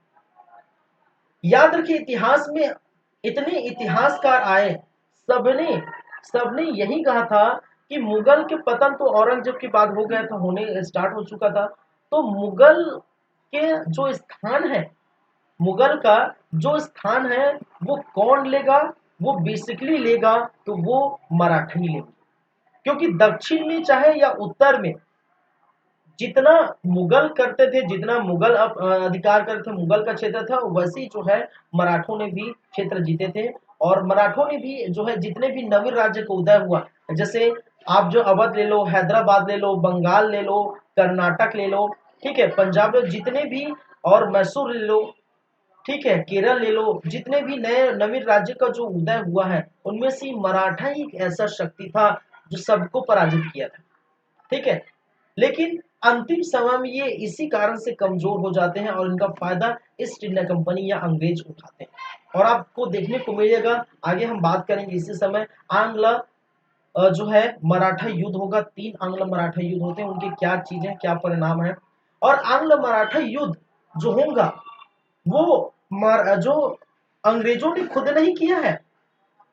याद रखिए इतिहास में इतने इतिहासकार आए, सबने सबने यही कहा था कि मुगल के पतन तो औरंगजेब के बाद हो गया था, होने स्टार्ट हो चुका था। तो मुगल के जो स्थान है, मुगल का जो स्थान है वो कौन लेगा? वो बेसिकली लेगा तो वो मराठा ही लेंगे, क्योंकि दक्षिण में चाहे या उत्तर में जितना मुगल करते थे, जितना मुगल अधिकार करते थे, मुगल का क्षेत्र था, वैसे ही जो है मराठों ने भी क्षेत्र जीते थे। और मराठों ने भी जो है जितने भी नवीन राज्य का उदय हुआ, जैसे आप जो अवध ले लो, हैदराबाद ले लो, बंगाल ले लो, कर्नाटक ले लो, ठीक है, पंजाब ले लो, जितने भी, और मैसूर ले लो, ठीक है, केरल ले लो, जितने भी नए नवीन राज्य का जो उदय हुआ है उनमें से मराठा ही एक ऐसा शक्ति था जो सबको पराजित किया था, ठीक है। लेकिन अंतिम समय में ये इसी कारण से कमजोर हो जाते हैं और इनका फायदा ईस्ट इंडिया कंपनी या अंग्रेज उठाते हैं। और आपको देखने को मिलेगा, आगे हम बात करेंगे इसी समय, आंग्ल जो है मराठा युद्ध होगा। 3 आंग्ल मराठा युद्ध होते हैं, उनकी क्या चीजें, क्या परिणाम है। और आंग्ल मराठा युद्ध जो होगा वो जो अंग्रेजों ने खुद नहीं किया है,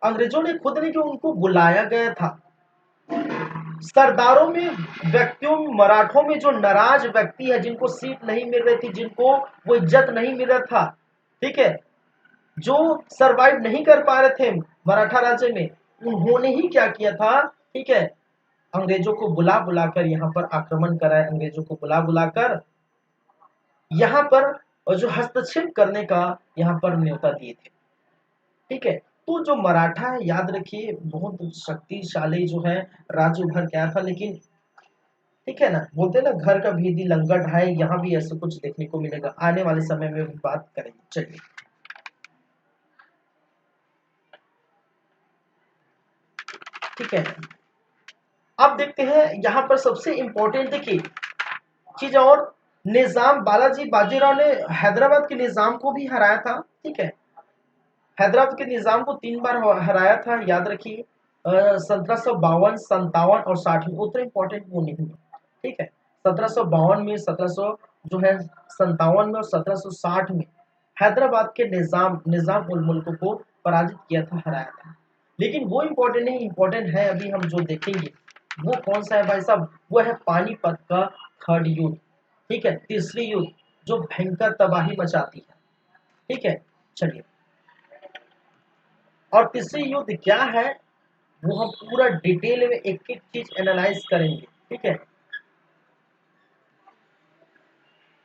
अंग्रेजों ने खुद नहीं किया, उनको बुलाया गया था। सरदारों में, व्यक्तियों, मराठों में जो नाराज व्यक्ति है, जिनको सीट नहीं मिल रही थी, जिनको वो इज्जत नहीं मिल रहा था, ठीक है, जो सरवाइव नहीं कर पा रहे थे मराठा राज्य में, उन्होंने ही क्या किया था, ठीक है, अंग्रेजों को बुला बुलाकर यहाँ पर आक्रमण कराए, अंग्रेजों को बुला बुलाकर यहाँ पर जो हस्तक्षेप करने का यहाँ पर न्योता दिए थे, ठीक है। तो जो मराठा है, याद रखिए, बहुत शक्तिशाली जो है राज्य उभर के आया था। लेकिन ठीक है ना, बोलते हैं ना, घर का भेदी लंका ढाए, यहाँ भी ऐसा कुछ देखने को मिलेगा, आने वाले समय में भी बात करेंगे। चलिए, ठीक है, अब देखते हैं यहाँ पर सबसे इंपॉर्टेंट देखिए चीज, और निजाम बालाजी बाजीराव ने हैदराबाद के निजाम को भी हराया था, ठीक है, हैदराबाद के निजाम को 3 बार हराया था, याद रखिए, 1752, 57 और 60 में। उतना इंपॉर्टेंट वो नहीं है, ठीक है, 1752 में, 1700 जो है 57 में और 1760 में हैदराबाद के निजाम निजाम उल मुल्क को पराजित किया था, हराया था। लेकिन वो इंपॉर्टेंट नहीं, इंपॉर्टेंट है अभी हम जो देखेंगे वो कौन सा है भाई साहब, वो है पानीपत का थर्ड युद्ध, ठीक है, तीसरी युद्ध जो भयंकर तबाही मचाती है, ठीक है। चलिए, और तीसरी युद्ध क्या है वो हम पूरा डिटेल में एक एक चीज एनालाइज करेंगे, ठीक है।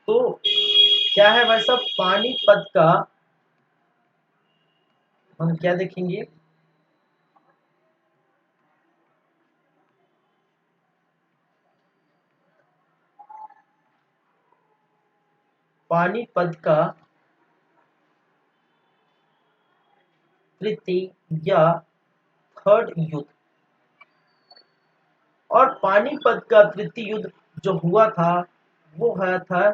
तो क्या है भाई साहब, पानीपत का हम क्या देखेंगे, पानीपत का तृतीय या थर्ड युद्ध। और पानीपत का तृतीय युद्ध जो हुआ था वो हुआ था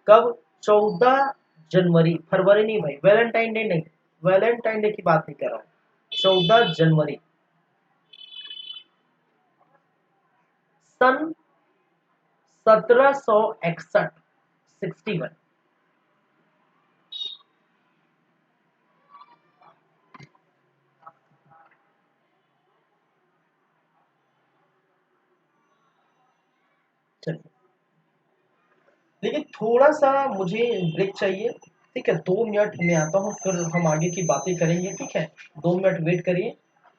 कब? 14 जनवरी, फरवरी नहीं भाई, वैलेंटाइन डे नहीं, वैलेंटाइन डे की बात नहीं कर रहा हूँ, 14 जनवरी सन 1761, 61। चलिए, लेकिन थोड़ा सा मुझे ब्रेक चाहिए, ठीक है, 2 मिनट में आता हूँ, फिर हम आगे की बातें करेंगे, ठीक है, 2 मिनट वेट करिए,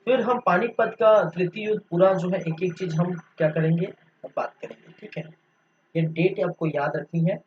फिर हम पानीपत का तृतीय युद्ध पूरा जो है एक एक चीज हम क्या करेंगे, बात करेंगे, ठीक है। ये डेट आपको याद रखनी है।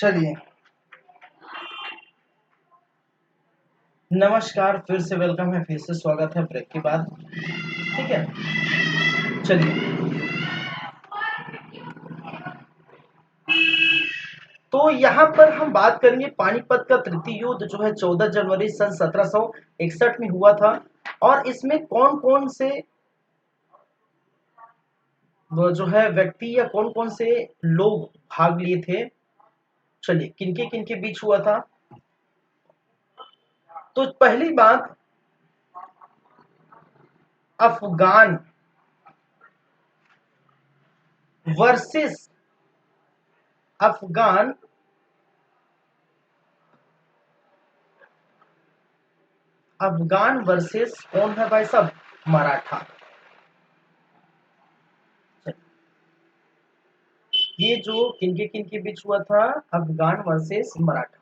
चलिए, नमस्कार, फिर से वेलकम है, फिर से स्वागत है ब्रेक के बाद। ठीक है, चलिए, तो यहाँ पर हम बात करेंगे पानीपत का तृतीय युद्ध जो है 14 जनवरी सन 1761 में हुआ था। और इसमें कौन कौन से वो जो है व्यक्ति या कौन कौन से लोग भाग लिए थे। चलिए, किनके किनके बीच हुआ था। तो पहली बात, अफगान वर्सेस अफगान अफगान वर्सेस कौन है भाई साहब, मराठा। ये जो किनके किनके बीच हुआ था, अफगान वर्सेस मराठा।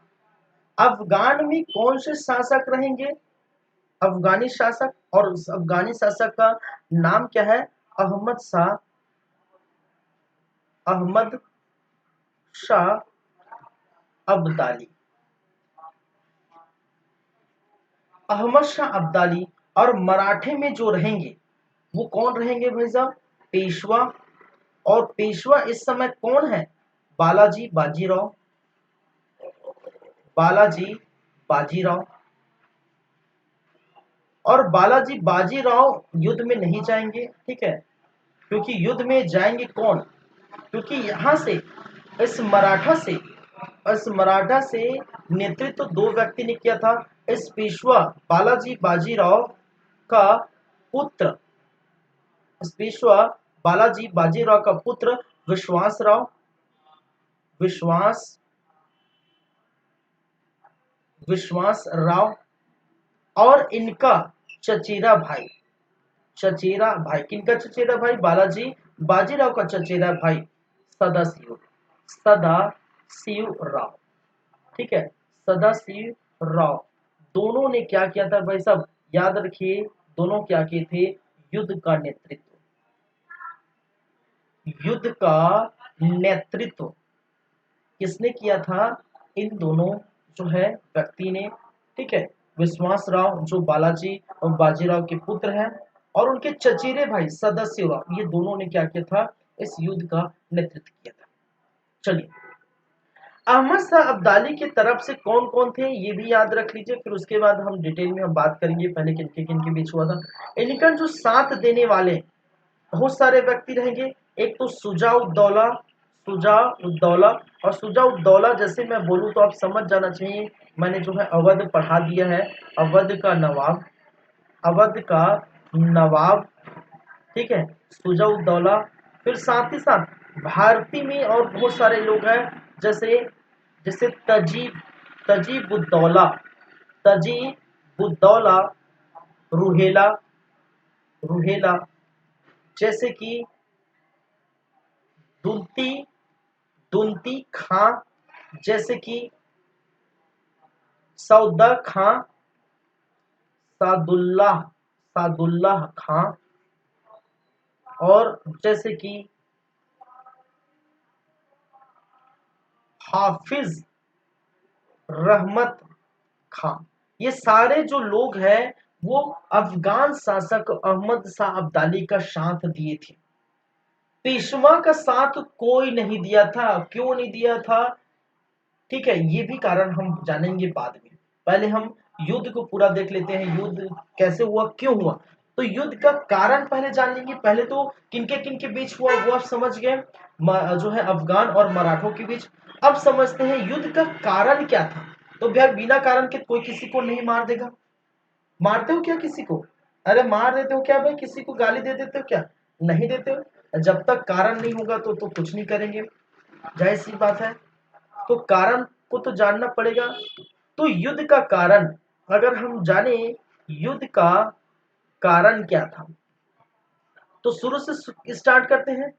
अफगान में कौन से शासक रहेंगे, अफगानी शासक, और उस अफगानी शासक का नाम क्या है, अहमद शाह, अहमद शाह अब्दाली, अहमद शाह अब्दाली। और मराठे में जो रहेंगे वो कौन रहेंगे भाई साहब, पेशवा। और पेशवा इस समय कौन है, बालाजी बाजीराव, बालाजी बाजीराव। और बालाजी बाजीराव युद्ध में नहीं जाएंगे, ठीक है, क्योंकि युद्ध में जाएंगे कौन, क्योंकि यहां से इस मराठा से नेतृत्व दो व्यक्ति ने किया था। इस पेशवा बालाजी बाजीराव का पुत्र, इस पेशवा बालाजी बाजीराव का पुत्र विश्वासराव, विश्वास विश्वास राव। और इनका चचेरा भाई, चचेरा भाई, किनका चचेरा भाई, बालाजी बाजीराव का चचेरा भाई सदाशिव, सदाशिव राव। ठीक है, सदाशिव राव। दोनों ने क्या किया था भाई साहब, याद रखिए, दोनों क्या किए थे, युद्ध का नेतृत्व, युद्ध का नेतृत्व किसने किया था, इन दोनों जो है व्यक्ति ने। ठीक है, विश्वास राव जो बालाजी और बाजीराव के पुत्र हैं, और उनके चचेरे भाई सदस्य राव, ये दोनों ने क्या किया था, इस युद्ध का नेतृत्व किया था। चलिए, अहमद शाह अब्दाली की तरफ से कौन कौन थे ये भी याद रख लीजिए, फिर उसके बाद हम डिटेल में हम बात करेंगे पहले किनके किनके बीच हुआ था। इनका जो साथ देने वाले बहुत सारे व्यक्ति रहेंगे। एक तो सुजाउद्दौला, सुजाउद्दौला। और सुजाउद्दौला जैसे मैं बोलूँ तो आप समझ जाना चाहिए, मैंने जो है अवध पढ़ा दिया है, अवध का नवाब, अवध का नवाब। ठीक है, सुजाउद्दौला। फिर साथ ही साथ भारतीय में और बहुत सारे लोग हैं, जैसे जैसे तजीबुद्दौला, तजीबुद्दौला, रुहेला, रुहेला। जैसे कि दुलती, दुलती खां। जैसे कि सौदा खां, सादुल्लाह, सादुल्लाह खां। और जैसे कि हाफिज रहमत खां। ये सारे जो लोग हैं वो अफगान शासक अहमद शाह अब्दाली का साथ दिए थे। पेशवा का साथ कोई नहीं दिया था, क्यों नहीं दिया था, ठीक है, ये भी कारण हम जानेंगे बाद में। पहले हम युद्ध को पूरा देख लेते हैं, युद्ध कैसे हुआ, क्यों हुआ। तो युद्ध का कारण पहले जान लेंगे। पहले तो किनके किनके बीच हुआ वो आप समझ गए, जो है अफगान और मराठों के बीच। अब समझते हैं युद्ध का कारण क्या था। तो भैया बिना कारण के कोई किसी को नहीं मार देगा, मारते हो क्या किसी को, अरे मार देते हो क्या भाई, किसी को गाली दे देते हो क्या, नहीं देते हो। जब तक कारण नहीं होगा तो कुछ नहीं करेंगे, जाहिर सी बात है। तो कारण को तो जानना पड़ेगा। तो युद्ध का कारण अगर हम जाने, युद्ध का कारण क्या था, तो शुरू से स्टार्ट करते हैं।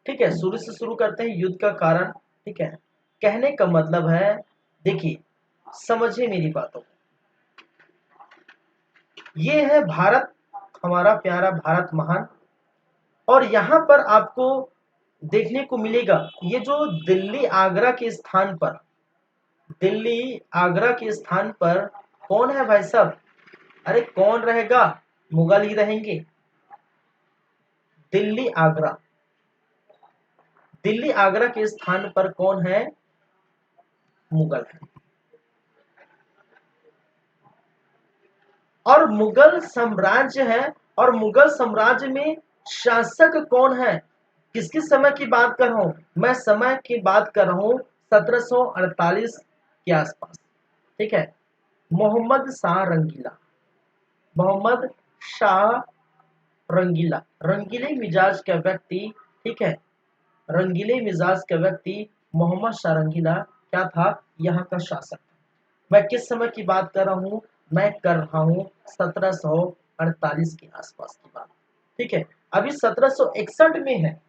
ठीक है, शुरू से शुरू करते हैं युद्ध का कारण। ठीक है, कहने का मतलब है, देखिए समझिए मेरी बातों को। ये है भारत, हमारा प्यारा भारत महान। और यहां पर आपको देखने को मिलेगा। ये जो दिल्ली आगरा के स्थान पर, दिल्ली आगरा के स्थान पर कौन है भाई साहब? अरे कौन रहेगा? मुगल ही रहेंगे। दिल्ली आगरा, दिल्ली आगरा के स्थान पर कौन है? मुगल है। और मुगल साम्राज्य है, और मुगल साम्राज्य में शासक कौन है? किसके समय की बात कर रहा हूं मैं? समय की बात कर रहा हूं 1748 के आसपास। ठीक है, मोहम्मद शाह रंगीला, मोहम्मद शाह रंगीला, रंगीले मिजाज का व्यक्ति। ठीक है, रंगीले मिजाज का व्यक्ति मोहम्मद शाह रंगीला क्या था? यहाँ का शासक। मैं किस समय की बात कर रहा हूँ? मैं कर रहा हूँ 1748 के आसपास की बात। ठीक है, अभी 1761 में है,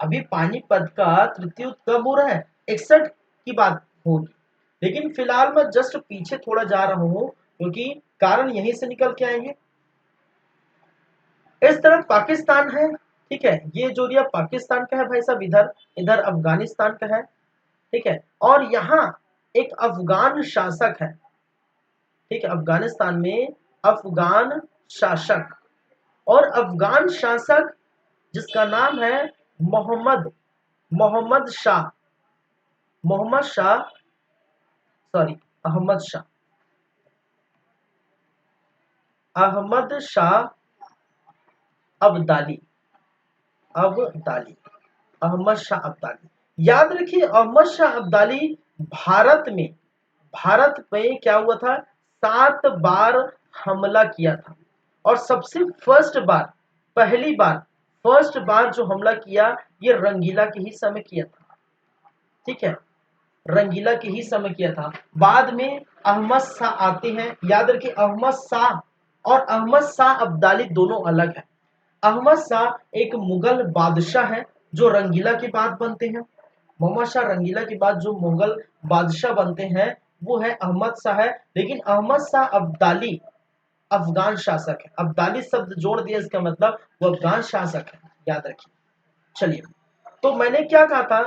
अभी पानीपत का तृतीय युद्ध कब हो रहा है? 61 की बात होगी। लेकिन फिलहाल मैं जस्ट पीछे थोड़ा जा रहा हूँ, क्योंकि कारण यहीं से निकल के आएंगे। इस तरफ पाकिस्तान है। ठीक है, ये जो एरिया पाकिस्तान का है भाई साहब, इधर इधर अफगानिस्तान का है। ठीक है, और यहाँ एक अफगान शासक है। ठीक है, अफगानिस्तान में अफगान शासक, और अफगान शासक जिसका नाम है मोहम्मद, मोहम्मद शाह, मोहम्मद शाह, सॉरी, अहमद शाह, अहमद शाह अब्दाली, अब्दाली, अहमद शाह अब्दाली। याद रखिए, अहमद शाह अब्दाली भारत में, भारत में क्या हुआ था? 7 बार हमला किया था, और सबसे फर्स्ट बार, पहली बार, फर्स्ट बार जो हमला किया ये रंगीला के ही समय किया था। ठीक है, रंगीला के ही समय किया था। बाद में अहमद शाह आते हैं। याद रखिए, अहमद शाह और अहमद शाह अब्दाली दोनों अलग है। अहमद शाह एक मुगल बादशाह है जो रंगीला के बाद बनते हैं। मोहम्मद शाह रंगीला के बाद जो मुगल बादशाह बनते हैं वो है अहमद शाह है। लेकिन अहमद शाह अब्दाली अफगान शासक है। अब्दाली शब्द जोड़ दिया, इसका मतलब वो अफगान शासक है, याद रखिए। चलिए, तो मैंने क्या कहा था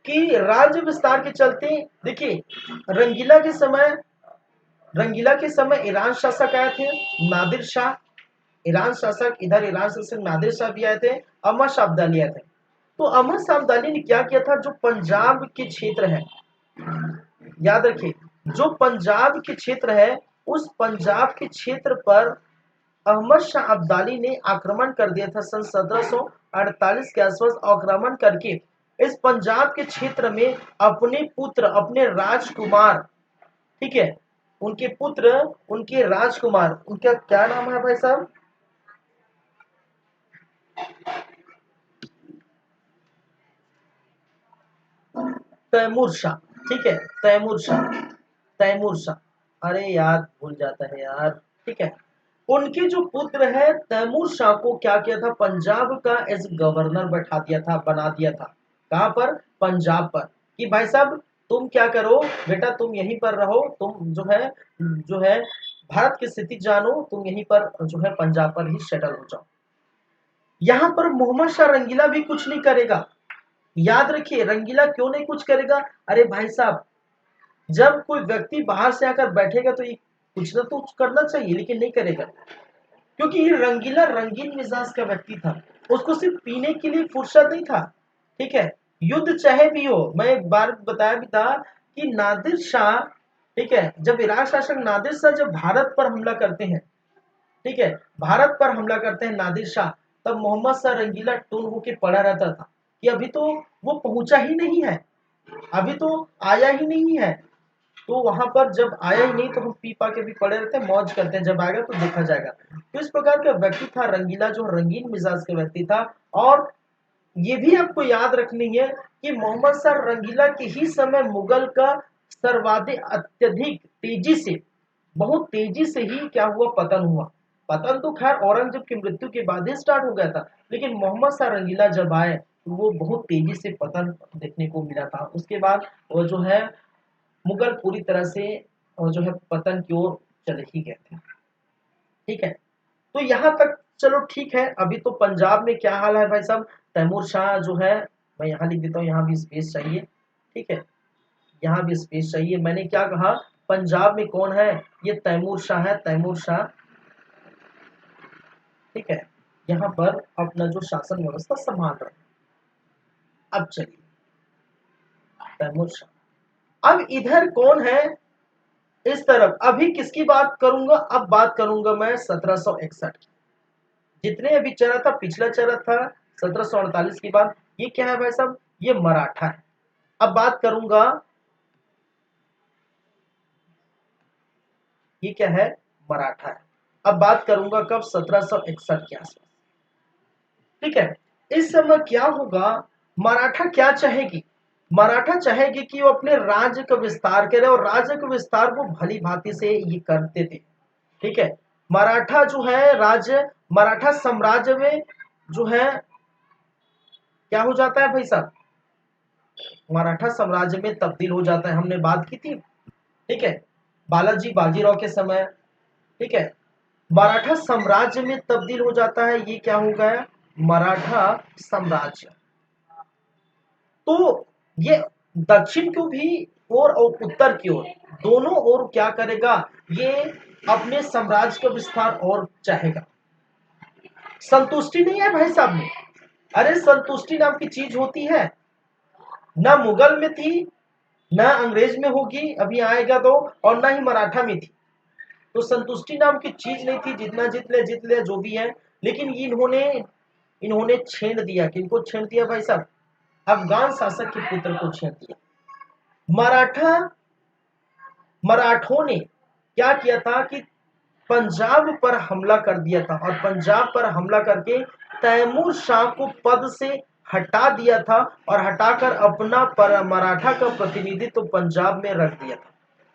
कि राज्य विस्तार के चलते, देखिए, रंगीला के समय, रंगीला के समय ईरान शासक आए थे, नादिर शाह, ईरान शासक, इधर ईरान शासक नादिर शाह भी आए थे, अहमद शाह अब्दाली आए थे। तो अहमद शाह अब्दाली ने क्या किया था? जो पंजाब के क्षेत्र है, याद रखिए, जो पंजाब के क्षेत्र है, उस पंजाब के क्षेत्र पर अहमद शाह अब्दाली ने आक्रमण कर दिया था। सन 1748 के आसपास आक्रमण करके इस पंजाब के क्षेत्र में अपने पुत्र, अपने राजकुमार, ठीक है, उनके पुत्र, उनके राजकुमार, उनका क्या नाम है भाई साहब? तैमूर शाह। ठीक है, तैमूर शाह, तैमूर शाह, अरे यार भूल जाता है यार। ठीक है, उनके जो पुत्र है तैमूर शाह को क्या किया था? पंजाब का एज गवर्नर बैठा दिया था, बना दिया था। कहां पर? पंजाब पर। कि भाई साहब तुम क्या करो बेटा, तुम यहीं पर रहो, तुम जो है भारत की स्थिति जानो, तुम यहीं पर जो है पंजाब पर ही सेटल हो जाओ। यहां पर मोहम्मद शाह रंगीला भी कुछ नहीं करेगा। याद रखिए, रंगीला क्यों नहीं कुछ करेगा? अरे भाई साहब, जब कोई व्यक्ति बाहर से आकर बैठेगा तो ये कुछ ना तो करना चाहिए, लेकिन नहीं करेगा। क्योंकि ये रंगीला रंगीन मिजाज का व्यक्ति था, उसको सिर्फ पीने के लिए फुर्सत नहीं था। ठीक है, युद्ध चाहे भी हो, मैं एक बार बताया भी था कि नादिर शाह, ठीक है, जब इराक शासक नादिर शाह जब भारत पर हमला करते हैं, ठीक है, भारत पर हमला करते हैं नादिर शाह, तब मोहम्मद शाह रंगीला टून होके पड़ा रहता था कि अभी तो वो पहुंचा ही नहीं है, अभी तो आया ही नहीं है। तो वहां पर जब आया ही नहीं तो हम पी पा के भी पड़े रहते हैं, मौज करते हैं, जब आएगा तो देखा जाएगा। तो इस प्रकार का व्यक्ति था रंगीला, जो रंगीन मिजाज का व्यक्ति था। और ये भी आपको याद रखनी है कि मोहम्मद शाह रंगीला के ही समय मुगल का सर्वाधिक अत्यधिक तेजी से, बहुत तेजी से ही क्या हुआ? पतन हुआ। पतन तो खैर औरंगजेब की मृत्यु के बाद ही स्टार्ट हो गया था, लेकिन मोहम्मद शाह रंगीला जब आए तो वो बहुत तेजी से पतन देखने को मिला था। उसके बाद वो जो है मुगल पूरी तरह से जो है पतन की ओर चले ही गए थे। ठीक है, तो यहां तक चलो ठीक है। अभी तो पंजाब में क्या हाल है भाई साहब? तैमूर शाह जो है, मैं यहाँ लिख देता हूँ, यहाँ भी स्पेस चाहिए, ठीक है, यहाँ भी स्पेस चाहिए। मैंने क्या कहा, पंजाब में कौन है, ये तैमूर शाह है, तैमूर शाह, ठीक है, यहाँ पर अपना जो शासन व्यवस्था संभाल रहे हैं। अब चलिए तैमूर शाह, अब इधर कौन है, इस तरफ अभी किसकी बात करूंगा, अब बात करूंगा मैं 1761 की। जितने अभी चला था, पिछला चला था 1748 की बात, ये क्या है भाई साहब, ये मराठा है। अब बात करूंगा, ये क्या है, मराठा है। अब बात करूंगा कब, 1761 के आसपास, ठीक है। इस समय क्या होगा, मराठा क्या चाहेगी, मराठा चाहेगी कि वो अपने राज्य का विस्तार करे, और राज्य का विस्तार वो भली भांति से ये करते थे, ठीक है। मराठा जो है राज्य, मराठा साम्राज्य में जो है क्या हो जाता है भाई साहब, मराठा साम्राज्य में तब्दील हो जाता है, हमने बात की थी, ठीक है, बालाजी बाजीराव के समय, ठीक है, मराठा साम्राज्य में तब्दील हो जाता है। ये क्या हो गया, मराठा साम्राज्य। तो ये दक्षिण को भी और उत्तर की ओर, दोनों ओर क्या करेगा, ये अपने साम्राज्य का विस्तार और चाहेगा। संतुष्टि नहीं है भाई साहब में, अरे संतुष्टि नाम की चीज होती है, ना मुगल में थी, ना अंग्रेज में होगी अभी आएगा तो, और ना ही मराठा में थी। तो संतुष्टि नाम की चीज नहीं थी, जितना जीत ले जो भी है। लेकिन इन्होंने इन्होंने छेड़ दिया, किनको छेड़ दिया भाई साहब, अफगान शासक के पुत्र को छेड़ दिया। मराठा मराठों ने क्या किया था कि पंजाब पर हमला कर दिया था, और पंजाब पर हमला करके तैमूर शाह को पद से हटा दिया था, और हटाकर अपना मराठा का प्रतिनिधित्व पंजाब में रख दिया था,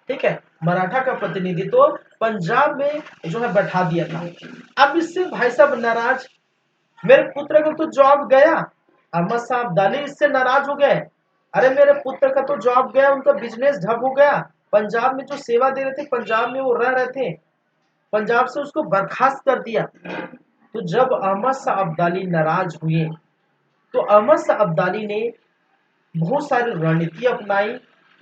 ठीक है, मराठा का प्रतिनिधित्व पंजाब में जो है बैठा दिया था। अब इससे भाई साहब नाराज, मेरे पुत्र का तो जॉब गया, अहमद साहब दाली इससे नाराज हो गए, अरे मेरे पुत्र का तो जॉब गया, उनका बिजनेस ठप हो गया, पंजाब में जो सेवा दे रहे थे, पंजाब में वो रह रहे थे, पंजाब से उसको बर्खास्त कर दिया। तो जब अहमद शाह अब्दाली नाराज हुए, तो अहमद शाह अब्दाली ने बहुत सारी रणनीति अपनाई,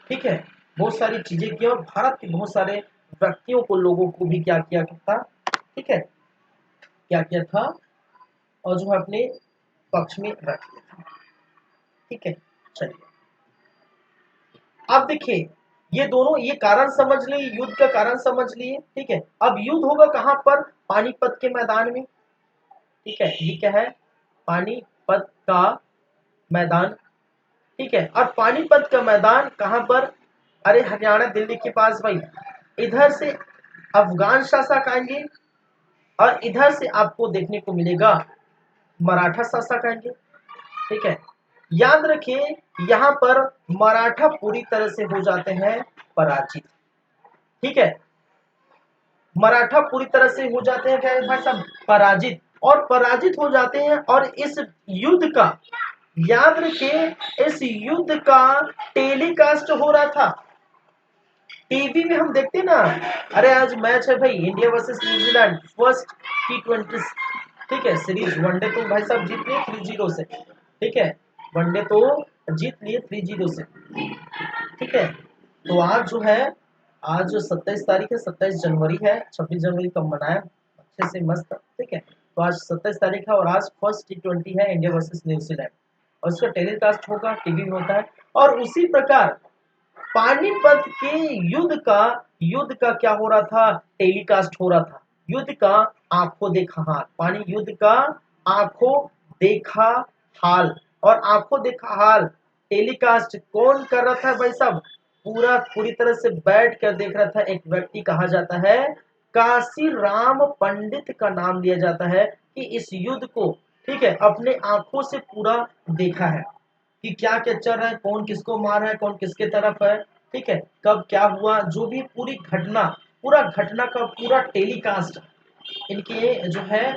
ठीक है, बहुत सारी चीजें की, और भारत के बहुत सारे व्यक्तियों को, लोगों को भी क्या किया था, ठीक है, क्या किया था, और जो है अपने पक्ष में रख लिया था, ठीक है। चलिए अब देखिए, ये दोनों, ये कारण समझ लिए, युद्ध का कारण समझ लिए, ठीक है। अब युद्ध होगा कहां पर, पानीपत के मैदान में, ठीक है, ये क्या है, पानीपत का मैदान, ठीक है। और पानीपत का मैदान कहां पर, अरे हरियाणा दिल्ली के पास भाई। इधर से अफगान शासक आएंगे, और इधर से आपको देखने को मिलेगा मराठा शासक आएंगे, ठीक है। याद रखिए, यहां पर मराठा पूरी तरह से हो जाते हैं पराजित, ठीक है, मराठा पूरी तरह से हो जाते हैं क्या भाई साहब, पराजित, और पराजित हो जाते हैं। और इस युद्ध का, याद रखिए, इस युद्ध का टेलीकास्ट हो रहा था टीवी में, हम देखते ना, अरे आज मैच है भाई, India versus New Zealand, first T20, ठीक है, सीरीज, वनडे तो भाई साहब जीत लिए 3-0 से, ठीक है, वनडे तो जीत लिए 3-0 से, ठीक है। तो आज जो है, आज 27 तारीख है, 27 जनवरी है, 26 जनवरी कब मनाया अच्छे से मस्त, ठीक है। तो आज 27 तारीख है, और आज फर्स्ट T20 है, इंडिया वर्सेस न्यूजीलैंड, और उसका टेलीकास्ट होगा, टीवी में होता है। और उसी प्रकार पानीपत के युद्ध का क्या हो रहा था, टेलीकास्ट हो रहा था, युद्ध का आंखों देखा हाल, पानी युद्ध का आंखों देखा हाल, और आंखों देखा हाल टेलीकास्ट कौन कर रहा था भाई साहब, पूरी तरह से बैठ कर देख रहा था एक व्यक्ति, कहा जाता है काशी राम पंडित का नाम लिया जाता है, कि इस युद्ध को, ठीक है, अपने आंखों से पूरा देखा है कि क्या क्या चल रहा है, कौन किसको मार रहा है, कौन किसके तरफ है, ठीक है, कब क्या हुआ, जो भी पूरी घटना, पूरा घटना का पूरा टेलीकास्ट इनके जो है,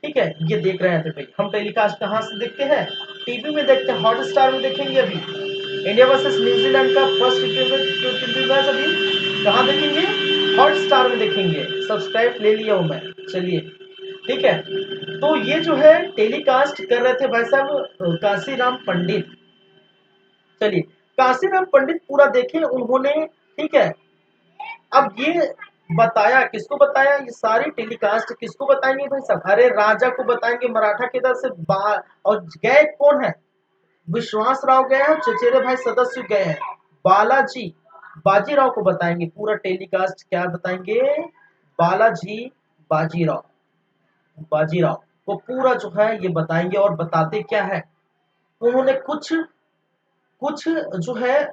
ठीक है, ये देख रहे थे भाई। हम टेलीकास्ट कहाँ से देखते हैं, टीवी में देखते हैं, हॉटस्टार में देखेंगे अभी, इंडिया वर्सेस न्यूजीलैंड का फर्स्ट T20 मैच अभी कहाँ देखेंगे, हॉटस्टार में देखेंगे, सब्सक्राइब ले लिया हूं मैं। चलिए ठीक है। तो ये जो है टेलीकास्ट कर रहे थे भाई साहब काशीराम पंडित। चलिए, काशीराम पंडित पूरा देखे उन्होंने, ठीक है। अब ये बताया, किसको बताया, ये सारी टेलीकास्ट किसको बताएंगे भाई साहब, अरे राजा को बताएंगे मराठा की तरफ से और गए कौन है, विश्वास राव गए हैं, चचेरे भाई सदस्य गए हैं, बालाजी बाजीराव को बताएंगे पूरा टेलीकास्ट, क्या बताएंगे, बालाजी बाजीराव, बाजीराव को पूरा जो है ये बताएंगे। और बताते क्या है, उन्होंने कुछ कुछ जो है